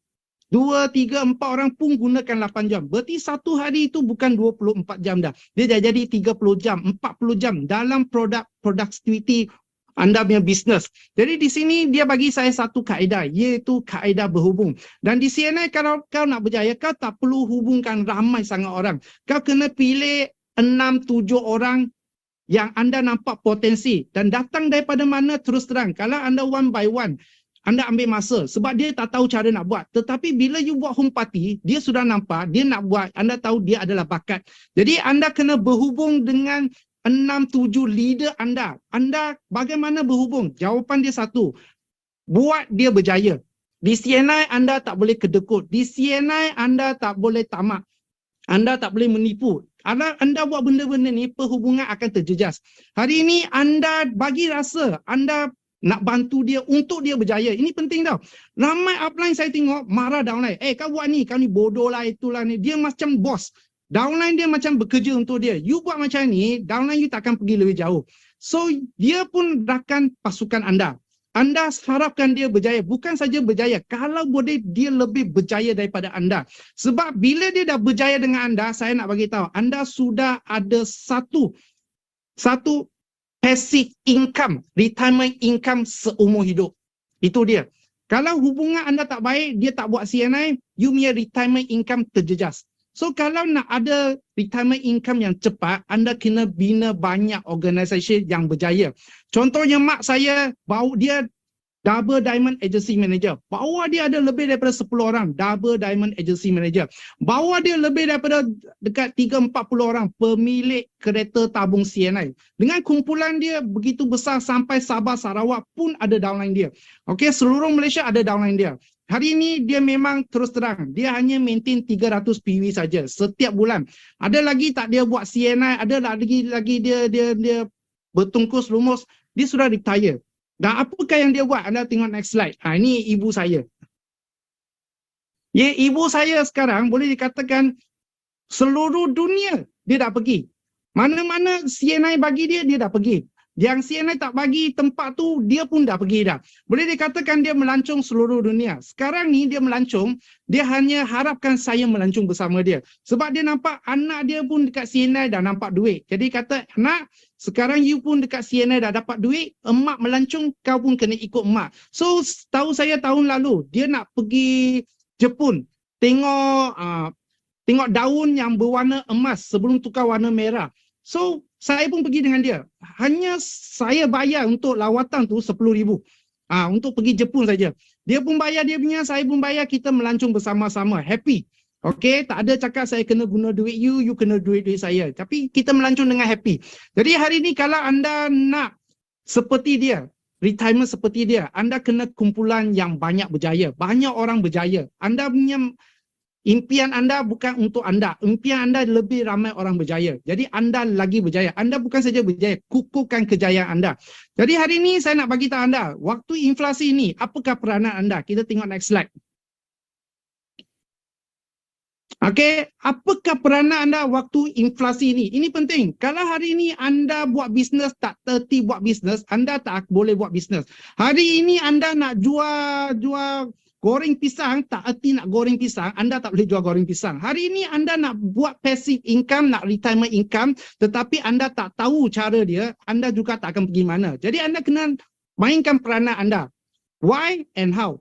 2, 3, 4 orang pun gunakan 8 jam. Berarti satu hari itu bukan 24 jam dah. Dia dah jadi 30 jam, 40 jam dalam productivity anda punya bisnes. Jadi di sini dia bagi saya satu kaedah, iaitu kaedah berhubung. Dan di CNI kalau kau nak berjaya, kau tak perlu hubungkan ramai sangat orang. Kau kena pilih 6-7 orang yang anda nampak potensi. Dan datang daripada mana, terus terang. Kalau anda one by one, anda ambil masa sebab dia tak tahu cara nak buat. Tetapi bila you buat home party, dia sudah nampak, dia nak buat, anda tahu dia adalah bakat. Jadi anda kena berhubung dengan 6-7 leader anda. Anda bagaimana berhubung? Jawapan dia satu. Buat dia berjaya. Di CNI anda tak boleh kedekut. Di CNI anda tak boleh tamak. Anda tak boleh menipu. Anda buat benda-benda ni, perhubungan akan terjejas. Hari ini anda bagi rasa anda nak bantu dia untuk dia berjaya. Ini penting tau. Ramai upline saya tengok marah downline. Kau buat ni, kau ni bodoh lah, itulah ni. Dia macam bos. Downline dia macam bekerja untuk dia. You buat macam ni, downline you takkan pergi lebih jauh. So, dia pun rakan pasukan anda. Anda harapkan dia berjaya. Bukan saja berjaya. Kalau boleh, dia lebih berjaya daripada anda. Sebab bila dia dah berjaya dengan anda, saya nak bagi tahu, anda sudah ada satu passive income, retirement income seumur hidup. Itu dia. Kalau hubungan anda tak baik, dia tak buat CNI, you punya retirement income terjejas. So kalau nak ada retirement income yang cepat, anda kena bina banyak organisasi yang berjaya. Contohnya mak saya, dia double diamond agency manager. Bawah dia ada lebih daripada 10 orang double diamond agency manager. Bawah dia lebih daripada dekat 3-40 orang pemilik kereta tabung CNI. Dengan kumpulan dia begitu besar sampai Sabah, Sarawak pun ada downline dia. Okey, seluruh Malaysia ada downline dia. Hari ini dia memang terus terang, dia hanya maintain 300 PW saja setiap bulan. Ada lagi tak dia buat CNI, ada lagi dia bertungkus lumus, dia sudah retire. Dan apakah yang dia buat? Anda tengok next slide. Ini ibu saya. Ya, ibu saya sekarang boleh dikatakan seluruh dunia dia dah pergi. Mana-mana CNI bagi dia dah pergi. Yang CNI tak bagi tempat tu, dia pun dah pergi dah. Boleh dikatakan dia melancong seluruh dunia. Sekarang ni dia melancong, dia hanya harapkan saya melancong bersama dia. Sebab dia nampak anak dia pun dekat CNI dah nampak duit. Jadi kata, nak, sekarang you pun dekat CNI dah dapat duit, emak melancong, kau pun kena ikut emak. So, tahu saya tahun lalu, dia nak pergi Jepun, tengok daun yang berwarna emas sebelum tukar warna merah. So, saya pun pergi dengan dia. Hanya saya bayar untuk lawatan tu 10,000. Untuk pergi Jepun saja. Dia pun bayar dia punya, saya pun bayar, kita melancong bersama-sama. Happy. Okey, tak ada cakap saya kena guna duit you kena duit saya. Tapi kita melancong dengan happy. Jadi hari ni kalau anda nak seperti dia, retirement seperti dia, anda kena kumpulan yang banyak berjaya. Banyak orang berjaya. Anda punya impian anda bukan untuk anda. Impian anda lebih ramai orang berjaya. Jadi anda lagi berjaya. Anda bukan saja berjaya, kukuhkan kejayaan anda. Jadi hari ini saya nak bagi tahu anda, waktu inflasi ini, apakah peranan anda? Kita tengok next slide. Okey, apakah peranan anda waktu inflasi ini? Ini penting. Kalau hari ini anda buat bisnes, tak tertib buat bisnes, anda tak boleh buat bisnes. Hari ini anda nak jual goreng pisang, tak erti nak goreng pisang, anda tak boleh jual goreng pisang. Hari ini anda nak buat passive income, nak retirement income, tetapi anda tak tahu cara dia, anda juga tak akan pergi mana. Jadi anda kena mainkan peranan anda. Why and how.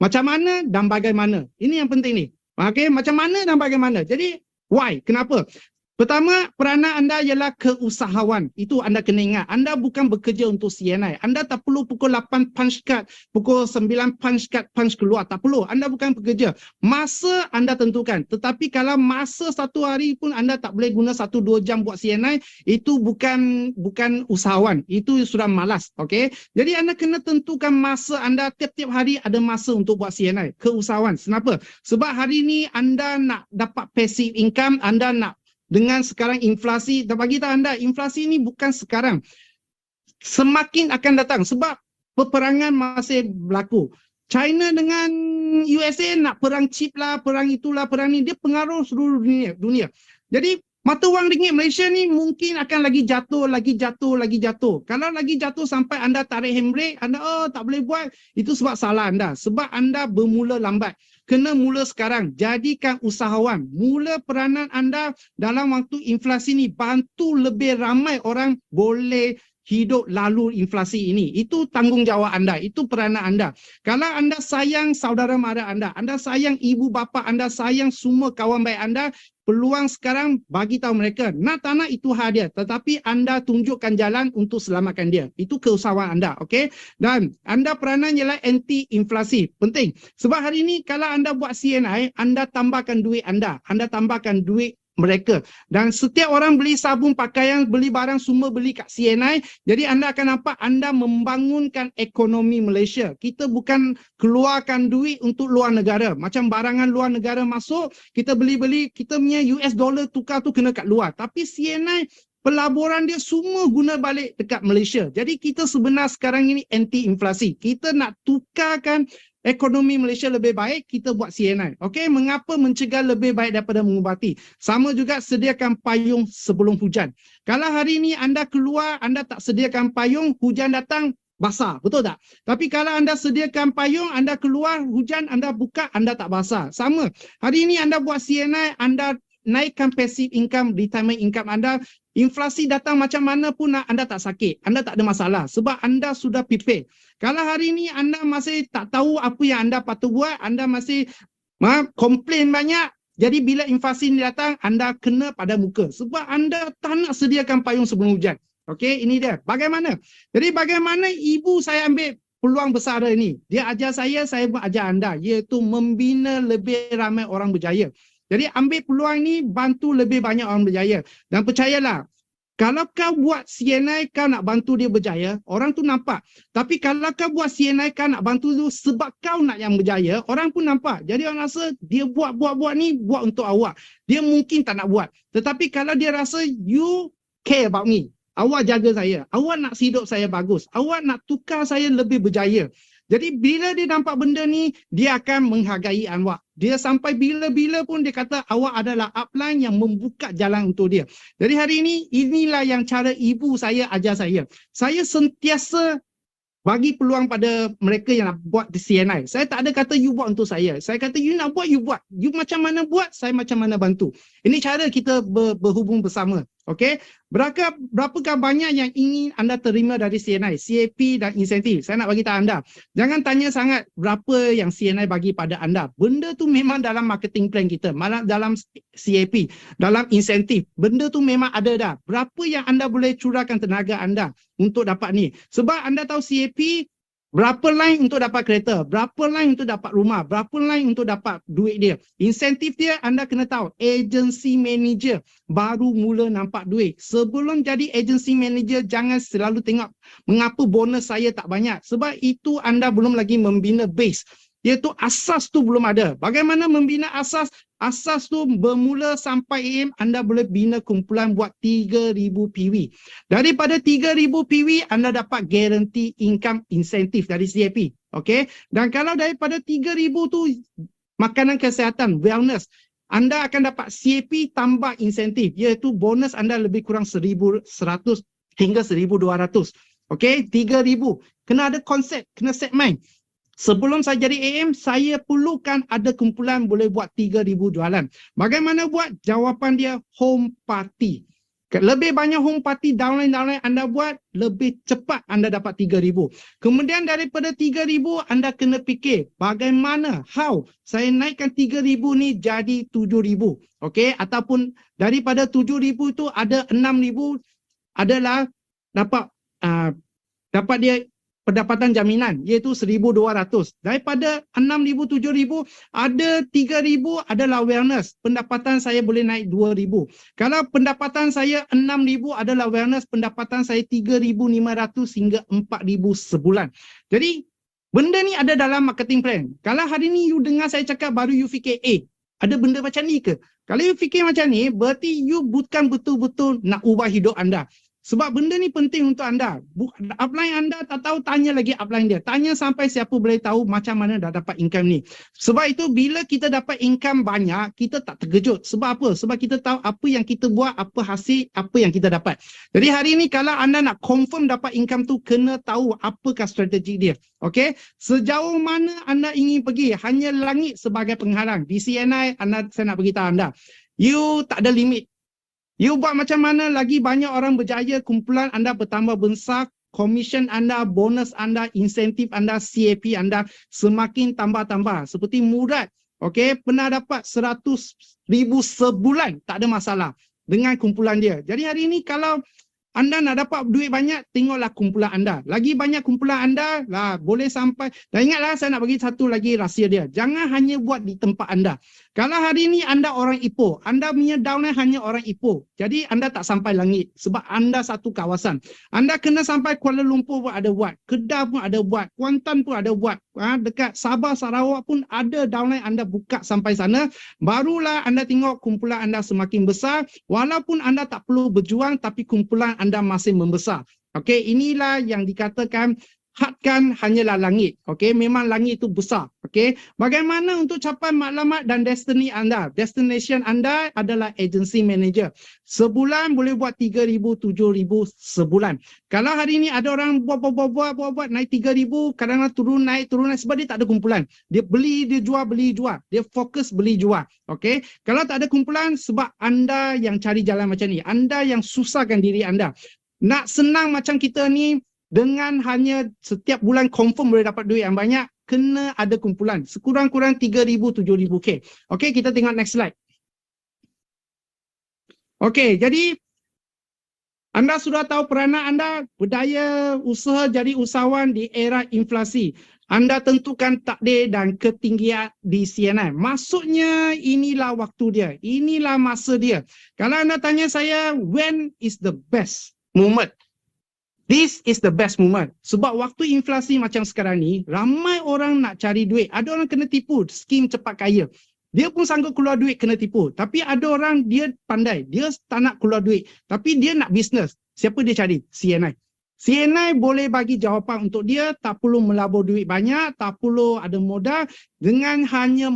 Macam mana dan bagaimana. Ini yang penting ni. Okay, macam mana dan bagaimana. Jadi, why? Kenapa? Pertama, peranan anda ialah keusahawan. Itu anda kena ingat. Anda bukan bekerja untuk CNI. Anda tak perlu pukul 8 punch card, pukul 9 punch card, punch keluar. Tak perlu. Anda bukan pekerja. Masa anda tentukan. Tetapi kalau masa satu hari pun anda tak boleh guna 1-2 jam buat CNI, itu bukan usahawan. Itu sudah malas. Okay? Jadi anda kena tentukan masa anda. Tiap-tiap hari ada masa untuk buat CNI. Keusahawan. Kenapa? Sebab hari ini anda nak dapat passive income, anda nak dengan sekarang inflasi, tak bagi tahu anda, inflasi ini bukan sekarang. Semakin akan datang sebab peperangan masih berlaku. China dengan USA nak perang chip lah, perang itulah, perang ni, dia pengaruh seluruh dunia. Jadi mata wang ringgit Malaysia ni mungkin akan lagi jatuh. Kalau lagi jatuh sampai anda tarik handbrake, anda tak boleh buat, itu sebab salah anda. Sebab anda bermula lambat. Kena mula sekarang. Jadikan usahawan. Mula peranan anda dalam waktu inflasi ni. Bantu lebih ramai orang boleh hidup lalu inflasi ini. Itu tanggungjawab anda. Itu peranan anda. Kalau anda sayang saudara mara anda sayang ibu bapa anda, sayang semua kawan baik anda, peluang sekarang bagi tahu mereka, nak tak nak itu hak dia, tetapi anda tunjukkan jalan untuk selamatkan dia. Itu keusahawan anda, okey? Dan anda peranan ialah anti-inflasi. Penting. Sebab hari ini kalau anda buat CNI, anda tambahkan duit anda tambahkan duit mereka. Dan setiap orang beli sabun, pakaian, beli barang, semua beli kat CNI. Jadi anda akan nampak anda membangunkan ekonomi Malaysia. Kita bukan keluarkan duit untuk luar negara. Macam barangan luar negara masuk, kita beli-beli, kita punya US dollar tukar tu kena kat luar. Tapi CNI, pelaburan dia semua guna balik dekat Malaysia. Jadi kita sebenarnya sekarang ini anti-inflasi. Kita nak tukarkan ekonomi Malaysia lebih baik, kita buat CNI. Okey, mengapa mencegah lebih baik daripada mengubati? Sama juga sediakan payung sebelum hujan. Kalau hari ini anda keluar, anda tak sediakan payung, hujan datang, basah. Betul tak? Tapi kalau anda sediakan payung, anda keluar, hujan, anda buka, anda tak basah. Sama. Hari ini anda buat CNI, anda naikkan passive income, retirement income anda, inflasi datang macam mana pun anda tak sakit, anda tak ada masalah sebab anda sudah prepare. Kalau hari ini anda masih tak tahu apa yang anda patut buat, anda masih komplain banyak, jadi bila inflasi ini datang, anda kena pada muka sebab anda tak nak sediakan payung sebelum hujan. Okey, ini dia. Bagaimana? Jadi bagaimana ibu saya ambil peluang besar ini? Dia ajar saya pun ajar anda, iaitu membina lebih ramai orang berjaya. Jadi ambil peluang ni, bantu lebih banyak orang berjaya. Dan percayalah, kalau kau buat CNI, kau nak bantu dia berjaya, orang tu nampak. Tapi kalau kau buat CNI, kau nak bantu tu sebab kau nak yang berjaya, orang pun nampak. Jadi orang rasa dia buat ni, buat untuk awak. Dia mungkin tak nak buat. Tetapi kalau dia rasa you care about me, awak jaga saya, awak nak hidup saya bagus, awak nak tukar saya lebih berjaya. Jadi bila dia nampak benda ni, dia akan menghargai awak. Dia sampai bila-bila pun dia kata awak adalah upline yang membuka jalan untuk dia. Jadi hari ini, inilah yang cara ibu saya ajar saya. Saya sentiasa bagi peluang pada mereka yang nak buat di CNI. Saya tak ada kata you buat untuk saya. Saya kata you nak buat, you buat. You macam mana buat, saya macam mana bantu. Ini cara kita berhubung bersama. Okey? Berapakah banyak yang ingin anda terima dari CNI, CAP dan insentif? Saya nak bagi tahu anda. Jangan tanya sangat berapa yang CNI bagi pada anda. Benda tu memang dalam marketing plan kita, malah dalam CAP, dalam insentif. Benda tu memang ada dah. Berapa yang anda boleh curahkan tenaga anda untuk dapat ni? Sebab anda tahu CAP, berapa line untuk dapat kereta, berapa line untuk dapat rumah, berapa line untuk dapat duit dia. Insentif dia anda kena tahu, agency manager baru mula nampak duit. Sebelum jadi agency manager, jangan selalu tengok mengapa bonus saya tak banyak. Sebab itu anda belum lagi membina base. Iaitu asas tu belum ada. Bagaimana membina asas? Asas tu bermula sampai AM, anda boleh bina kumpulan buat 3,000 PW. Daripada 3,000 PW, anda dapat guarantee income insentif dari CAP. Okay? Dan kalau daripada 3,000 tu, makanan kesihatan, wellness, anda akan dapat CAP tambah insentif. Iaitu bonus anda lebih kurang 1,100 hingga 1,200. Okay? 3,000. Kena ada konsep, kena set mind. Sebelum saya jadi AM, saya perlukan ada kumpulan boleh buat 3,000 jualan. Bagaimana buat? Jawapan dia home party. Lebih banyak home party downline anda buat, lebih cepat anda dapat 3,000. Kemudian daripada 3,000, anda kena fikir bagaimana, how saya naikkan 3,000 ni jadi 7,000. Okey, ataupun daripada 7,000 tu ada 6,000 adalah dapat dia pendapatan jaminan, iaitu 1,200. Daripada 6,000, 7,000, ada 3,000 adalah wellness. Pendapatan saya boleh naik 2,000. Kalau pendapatan saya 6,000 adalah wellness, pendapatan saya 3,500 hingga 4,000 sebulan. Jadi, benda ni ada dalam marketing plan. Kalau hari ni you dengar saya cakap, baru you fikir, ada benda macam ni ke? Kalau you fikir macam ni, berarti you bukan betul-betul nak ubah hidup anda. Sebab benda ni penting untuk anda. Upline anda tak tahu, tanya lagi upline dia. Tanya sampai siapa boleh tahu macam mana dah dapat income ni. Sebab itu bila kita dapat income banyak, kita tak terkejut. Sebab apa? Sebab kita tahu apa yang kita buat, apa hasil, apa yang kita dapat. Jadi hari ni kalau anda nak confirm dapat income tu, kena tahu apakah strategi dia. Okey? Sejauh mana anda ingin pergi? Hanya langit sebagai penghalang. Di CNI, saya nak beritahu anda. You tak ada limit. You buat macam mana, lagi banyak orang berjaya, kumpulan anda bertambah besar, komisen anda, bonus anda, insentif anda, CAP anda semakin tambah-tambah. Seperti Murad, okay, pernah dapat 100,000 sebulan, tak ada masalah dengan kumpulan dia. Jadi hari ini kalau anda nak dapat duit banyak, tengoklah kumpulan anda. Lagi banyak kumpulan anda, lah boleh sampai. Dan ingatlah, saya nak bagi satu lagi rahsia dia. Jangan hanya buat di tempat anda. Kalau hari ini anda orang Ipoh, anda punya downline hanya orang Ipoh. Jadi anda tak sampai langit sebab anda satu kawasan. Anda kena sampai Kuala Lumpur pun ada buat. Kedah pun ada buat. Kuantan pun ada buat. Dekat Sabah, Sarawak pun ada downline anda buka sampai sana. Barulah anda tengok kumpulan anda semakin besar. Walaupun anda tak perlu berjuang, tapi kumpulan anda masih membesar. Okey, inilah yang dikatakan hadkan hanyalah langit. Okey, memang langit itu besar. Okey, bagaimana untuk capai maklumat dan destiny anda? Destination anda adalah agency manager. Sebulan boleh buat 3,000, 7,000 sebulan. Kalau hari ini ada orang buat naik 3,000, kadang-kadang turun naik sebab dia tak ada kumpulan. Dia beli, dia jual, beli, jual. Dia fokus beli, jual. Okey, kalau tak ada kumpulan, sebab anda yang cari jalan macam ni. Anda yang susahkan diri anda. Nak senang macam kita ni, dengan hanya setiap bulan confirm boleh dapat duit yang banyak, kena ada kumpulan. Sekurang-kurang 3,000, 7,000 Okey, kita tengok next slide. Okey, jadi anda sudah tahu peranan anda, berdaya usaha jadi usahawan di era inflasi. Anda tentukan takdir dan ketinggian di CNI. Maksudnya inilah waktu dia. Inilah masa dia. Kalau anda tanya saya, when is the best moment? This is the best moment. Sebab waktu inflasi macam sekarang ni, ramai orang nak cari duit. Ada orang kena tipu, skim cepat kaya. Dia pun sanggup keluar duit kena tipu. Tapi ada orang dia pandai, dia tak nak keluar duit. Tapi dia nak bisnes. Siapa dia cari? CNI. CNI boleh bagi jawapan untuk dia, tak perlu melabur duit banyak, tak perlu ada modal, dengan hanya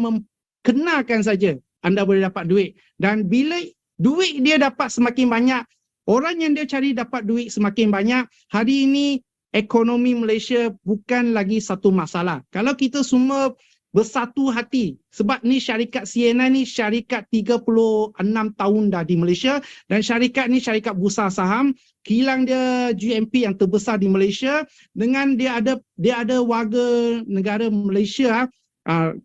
kenalkan saja anda boleh dapat duit. Dan bila duit dia dapat semakin banyak, orang yang dia cari dapat duit semakin banyak, hari ini ekonomi Malaysia bukan lagi satu masalah. Kalau kita semua bersatu hati, sebab ni syarikat CNI ni syarikat 36 tahun dah di Malaysia, dan syarikat ni syarikat bursa saham, kilang dia GMP yang terbesar di Malaysia, dengan dia ada warga negara Malaysia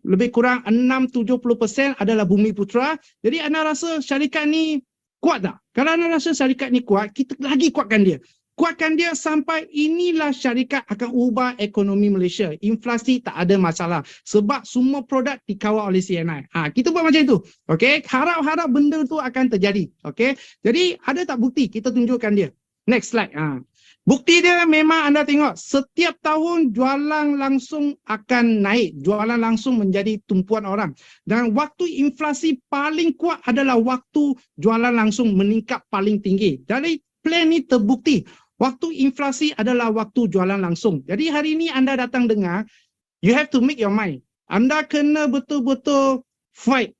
lebih kurang 6-70% adalah Bumi Putera. Jadi anda rasa syarikat ni kuat tak? Kalau anda rasa syarikat ni kuat, kita lagi kuatkan dia. Kuatkan dia sampai inilah syarikat akan ubah ekonomi Malaysia. Inflasi tak ada masalah. Sebab semua produk dikawal oleh CNI. Kita buat macam itu. Okay? Harap-harap benda tu akan terjadi. Okay? Jadi ada tak bukti? Kita tunjukkan dia. Next slide. Bukti dia memang anda tengok. Setiap tahun jualan langsung akan naik. Jualan langsung menjadi tumpuan orang. Dan waktu inflasi paling kuat adalah waktu jualan langsung meningkat paling tinggi. Dari plan ni terbukti. Waktu inflasi adalah waktu jualan langsung. Jadi hari ini anda datang dengar, you have to make your mind. Anda kena betul-betul fight.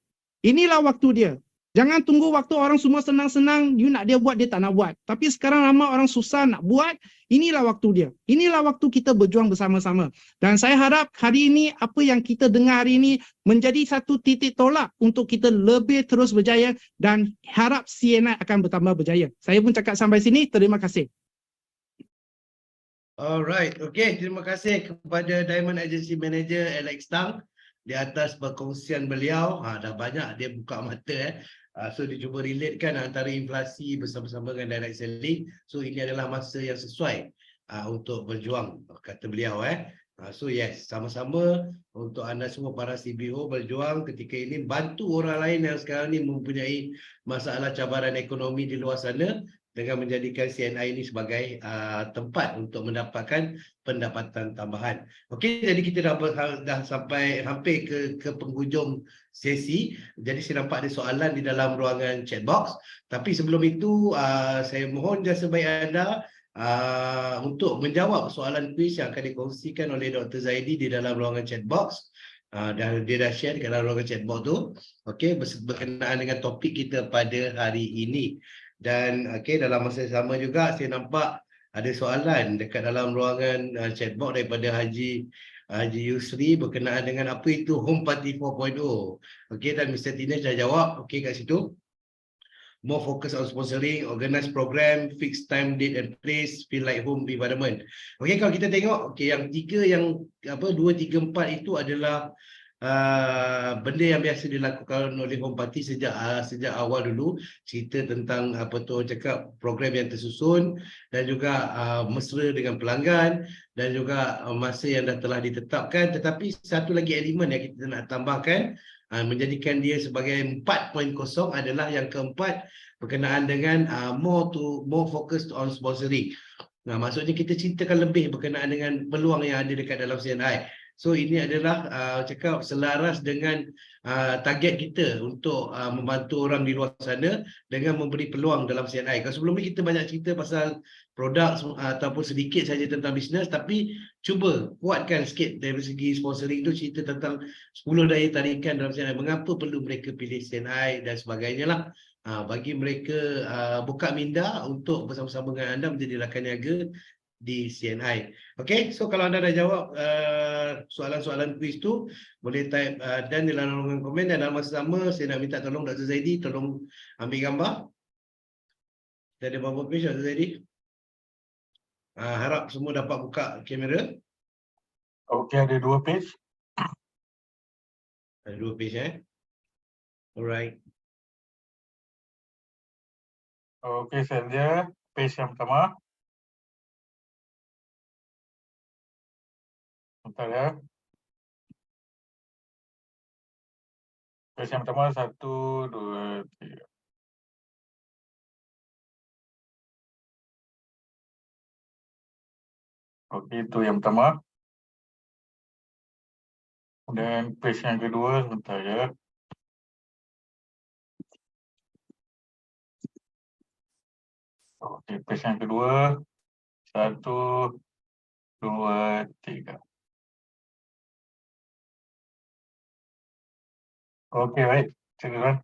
Inilah waktu dia. Jangan tunggu waktu orang semua senang-senang, you nak dia buat, dia tak nak buat. Tapi sekarang ramai orang susah nak buat, inilah waktu dia. Inilah waktu kita berjuang bersama-sama. Dan saya harap hari ini, apa yang kita dengar hari ini, menjadi satu titik tolak untuk kita lebih terus berjaya, dan harap CNI akan bertambah berjaya. Saya pun cakap sampai sini, terima kasih. Alright, okay. Terima kasih kepada Diamond Agency Manager Alex Tang di atas perkongsian beliau. Dah banyak dia buka mata. So dia cuba relatekan antara inflasi bersama-sama dengan direct selling. So ini adalah masa yang sesuai untuk berjuang, kata beliau. So yes, sama-sama untuk anda semua para CBO berjuang ketika ini, bantu orang lain yang sekarang ni mempunyai masalah cabaran ekonomi di luar sana, dengan menjadikan CNI ini sebagai tempat untuk mendapatkan pendapatan tambahan. Okey, jadi kita dah sampai hampir ke penghujung sesi. Jadi saya nampak ada soalan di dalam ruangan chat box. Tapi sebelum itu, saya mohon jasa baik anda untuk menjawab soalan kuis yang akan dikongsikan oleh Dr. Zaidi di dalam ruangan chat box. Dan dia dah share di dalam ruangan chat box tu. Okey, berkenaan dengan topik kita pada hari ini. Dan dalam masa yang sama juga saya nampak ada soalan dekat dalam ruangan chatbot daripada Haji Yusri berkenaan dengan apa itu Home Party 4.0. Dan Mr. Tina dah jawab kat situ. More focus on sponsoring, organize program, fix time, date and place, feel like home environment. Kalau kita tengok yang 2, 3, 4 itu adalah benda yang biasa dilakukan oleh Home Party sejak awal dulu. Cerita tentang program yang tersusun, dan juga mesra dengan pelanggan, dan juga masa yang dah telah ditetapkan. Tetapi satu lagi elemen yang kita nak tambahkan, menjadikan dia sebagai 4.0 adalah yang keempat, berkenaan dengan more focused on sponsoring. Maksudnya kita ceritakan lebih berkenaan dengan peluang yang ada dekat dalam CNI. So ini adalah selaras dengan target kita untuk membantu orang di luar sana dengan memberi peluang dalam CNI. Kalau sebelum ni kita banyak cerita pasal produk ataupun sedikit saja tentang bisnes, tapi cuba kuatkan sikit dari segi sponsoring itu, cerita tentang 10 daya tarikan dalam CNI, mengapa perlu mereka pilih CNI dan sebagainya lah. Bagi mereka buka minda untuk bersama-sama dengan anda menjadi rakan niaga di CNI. So kalau anda dah jawab soalan-soalan kuis tu, boleh type dan di dalam ruangan komen. Dan dalam masa sama, saya nak minta tolong Dr. Zaidi, tolong ambil gambar. Kita ada berapa page Dr. Zaidi? Harap semua dapat buka kamera. Okey, ada 2 page. Ada 2 page Alright. Okey, saya page yang pertama. Bentar ya. Page yang pertama 1, 2, 3. Okey, itu yang pertama. Kemudian page yang kedua, sebentar ya. Okey, page yang kedua 1, 2, 3. Okey, baik. Cik Rizwan.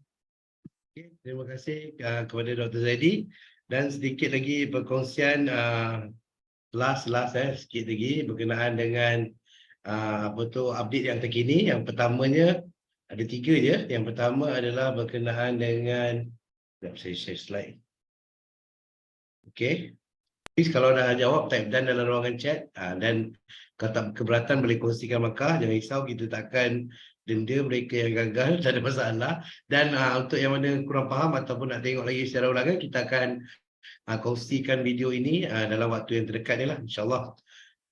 Okay, terima kasih kepada Dr. Zaidi dan sedikit lagi perkongsian last sikit lagi berkenaan dengan apa tu update yang terkini. Yang pertamanya ada 3 je. Yang pertama adalah berkenaan dengan saya share slide. Okey. Please kalau dah jawab type dan dalam ruangan chat dan kalau tak keberatan boleh kongsikan markah, jangan risau kita takkan denda mereka yang gagal, tak ada masalah. Dan untuk yang mana kurang faham ataupun nak tengok lagi secara ulangan, kita akan kongsikan video ini dalam waktu yang terdekat ni lah, insyaAllah.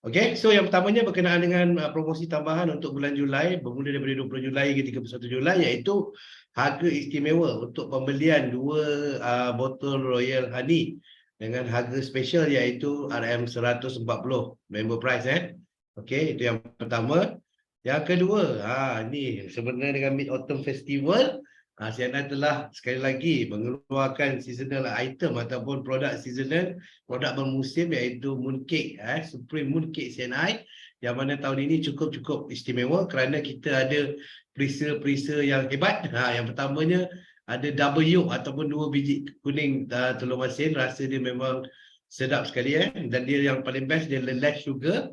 Okey, so yang pertamanya berkenaan dengan promosi tambahan untuk bulan Julai, bermula daripada 20 Julai hingga 31 Julai, iaitu harga istimewa untuk pembelian 2 botol Royal Honey dengan harga special iaitu RM140 member price Okey, itu yang pertama. Yang kedua, ni sebenarnya dengan Mid Autumn Festival, CNI telah sekali lagi mengeluarkan seasonal item ataupun produk seasonal, produk bermusim iaitu mooncake, Supreme Mooncake CNI, yang mana tahun ini cukup istimewa kerana kita ada perisa-perisa yang hebat. Yang pertamanya ada double yolk ataupun 2 biji kuning telur masin, rasa dia memang sedap sekali dan dia yang paling best dia less sugar.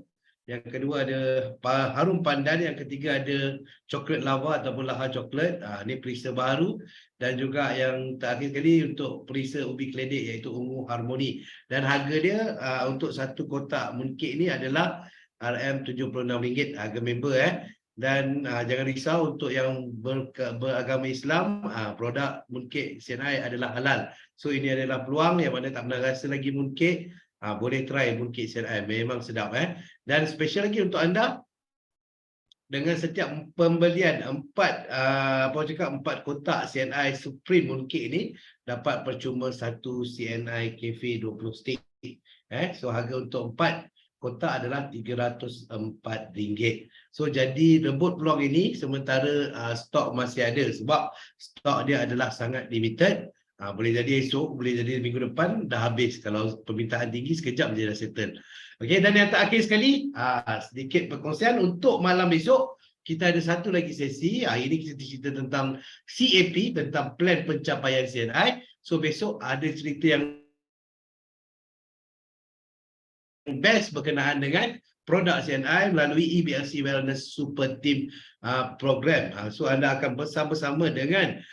Yang kedua ada harum pandan, yang ketiga ada coklat lava ataupun lahar coklat. Ini perisa baru, dan juga yang terakhir sekali untuk perisa ubi keledek iaitu ungu harmoni. Dan harga dia untuk satu kotak mooncake ni adalah RM76 harga member Dan jangan risau untuk yang beragama Islam, produk mooncake CNI adalah halal. So ini adalah peluang yang mana tak pernah rasa lagi mooncake, boleh try mooncake CNI, memang sedap Dan special lagi untuk anda, dengan setiap pembelian 4 kotak CNI Supreme Mooncake ini dapat percuma 1 CNI Cafe 20 stick. So harga untuk 4 kotak adalah RM304. So jadi rebut peluang ini sementara stok masih ada, sebab stok dia adalah sangat limited. Boleh jadi esok, boleh jadi minggu depan dah habis. Kalau permintaan tinggi sekejap je dah settle. Okey, dan yang terakhir sekali, sedikit perkongsian untuk malam besok. Kita ada satu lagi sesi. Hari ini kita cerita tentang CAP, tentang plan pencapaian CNI. So besok ada cerita yang best berkenaan dengan produk CNI melalui EBLC Wellness Super Team program. So anda akan bersama-sama dengan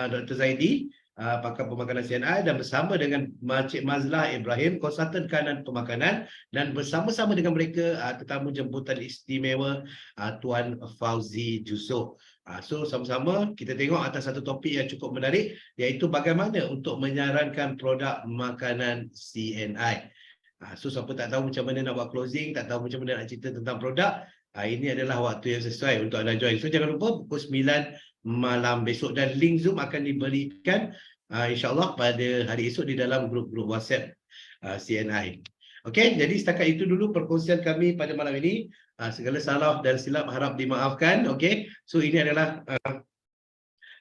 Dr. Zaidi, pakar pemakanan CNI, dan bersama dengan Encik Mazlah Ibrahim, konsultan kanan pemakanan, dan bersama-sama dengan mereka tetamu jemputan istimewa Tuan Fauzi Jusof. So sama-sama kita tengok atas satu topik yang cukup menarik, iaitu bagaimana untuk menyarankan produk makanan CNI. So siapa tak tahu macam mana nak buat closing, tak tahu macam mana nak cerita tentang produk, ini adalah waktu yang sesuai untuk anda join. So jangan lupa pukul 9 malam besok, dan link Zoom akan diberikan insyaAllah pada hari esok di dalam grup-grup WhatsApp CNI. Okey, jadi setakat itu dulu perkongsian kami pada malam ini. Segala salah dan silap harap dimaafkan. Okey, so ini adalah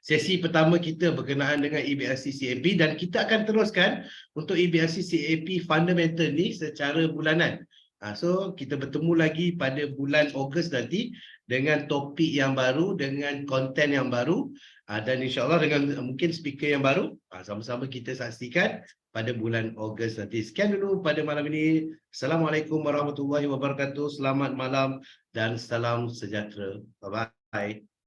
sesi pertama kita berkenaan dengan EBLC CAP, dan kita akan teruskan untuk EBLC CAP fundamental ni secara bulanan. So kita bertemu lagi pada bulan Ogos nanti dengan topik yang baru, dengan konten yang baru, dan insyaAllah dengan mungkin speaker yang baru. Sama-sama kita saksikan pada bulan Ogos nanti. Sekian dulu pada malam ini. Assalamualaikum warahmatullahi wabarakatuh. Selamat malam dan salam sejahtera. Bye-bye.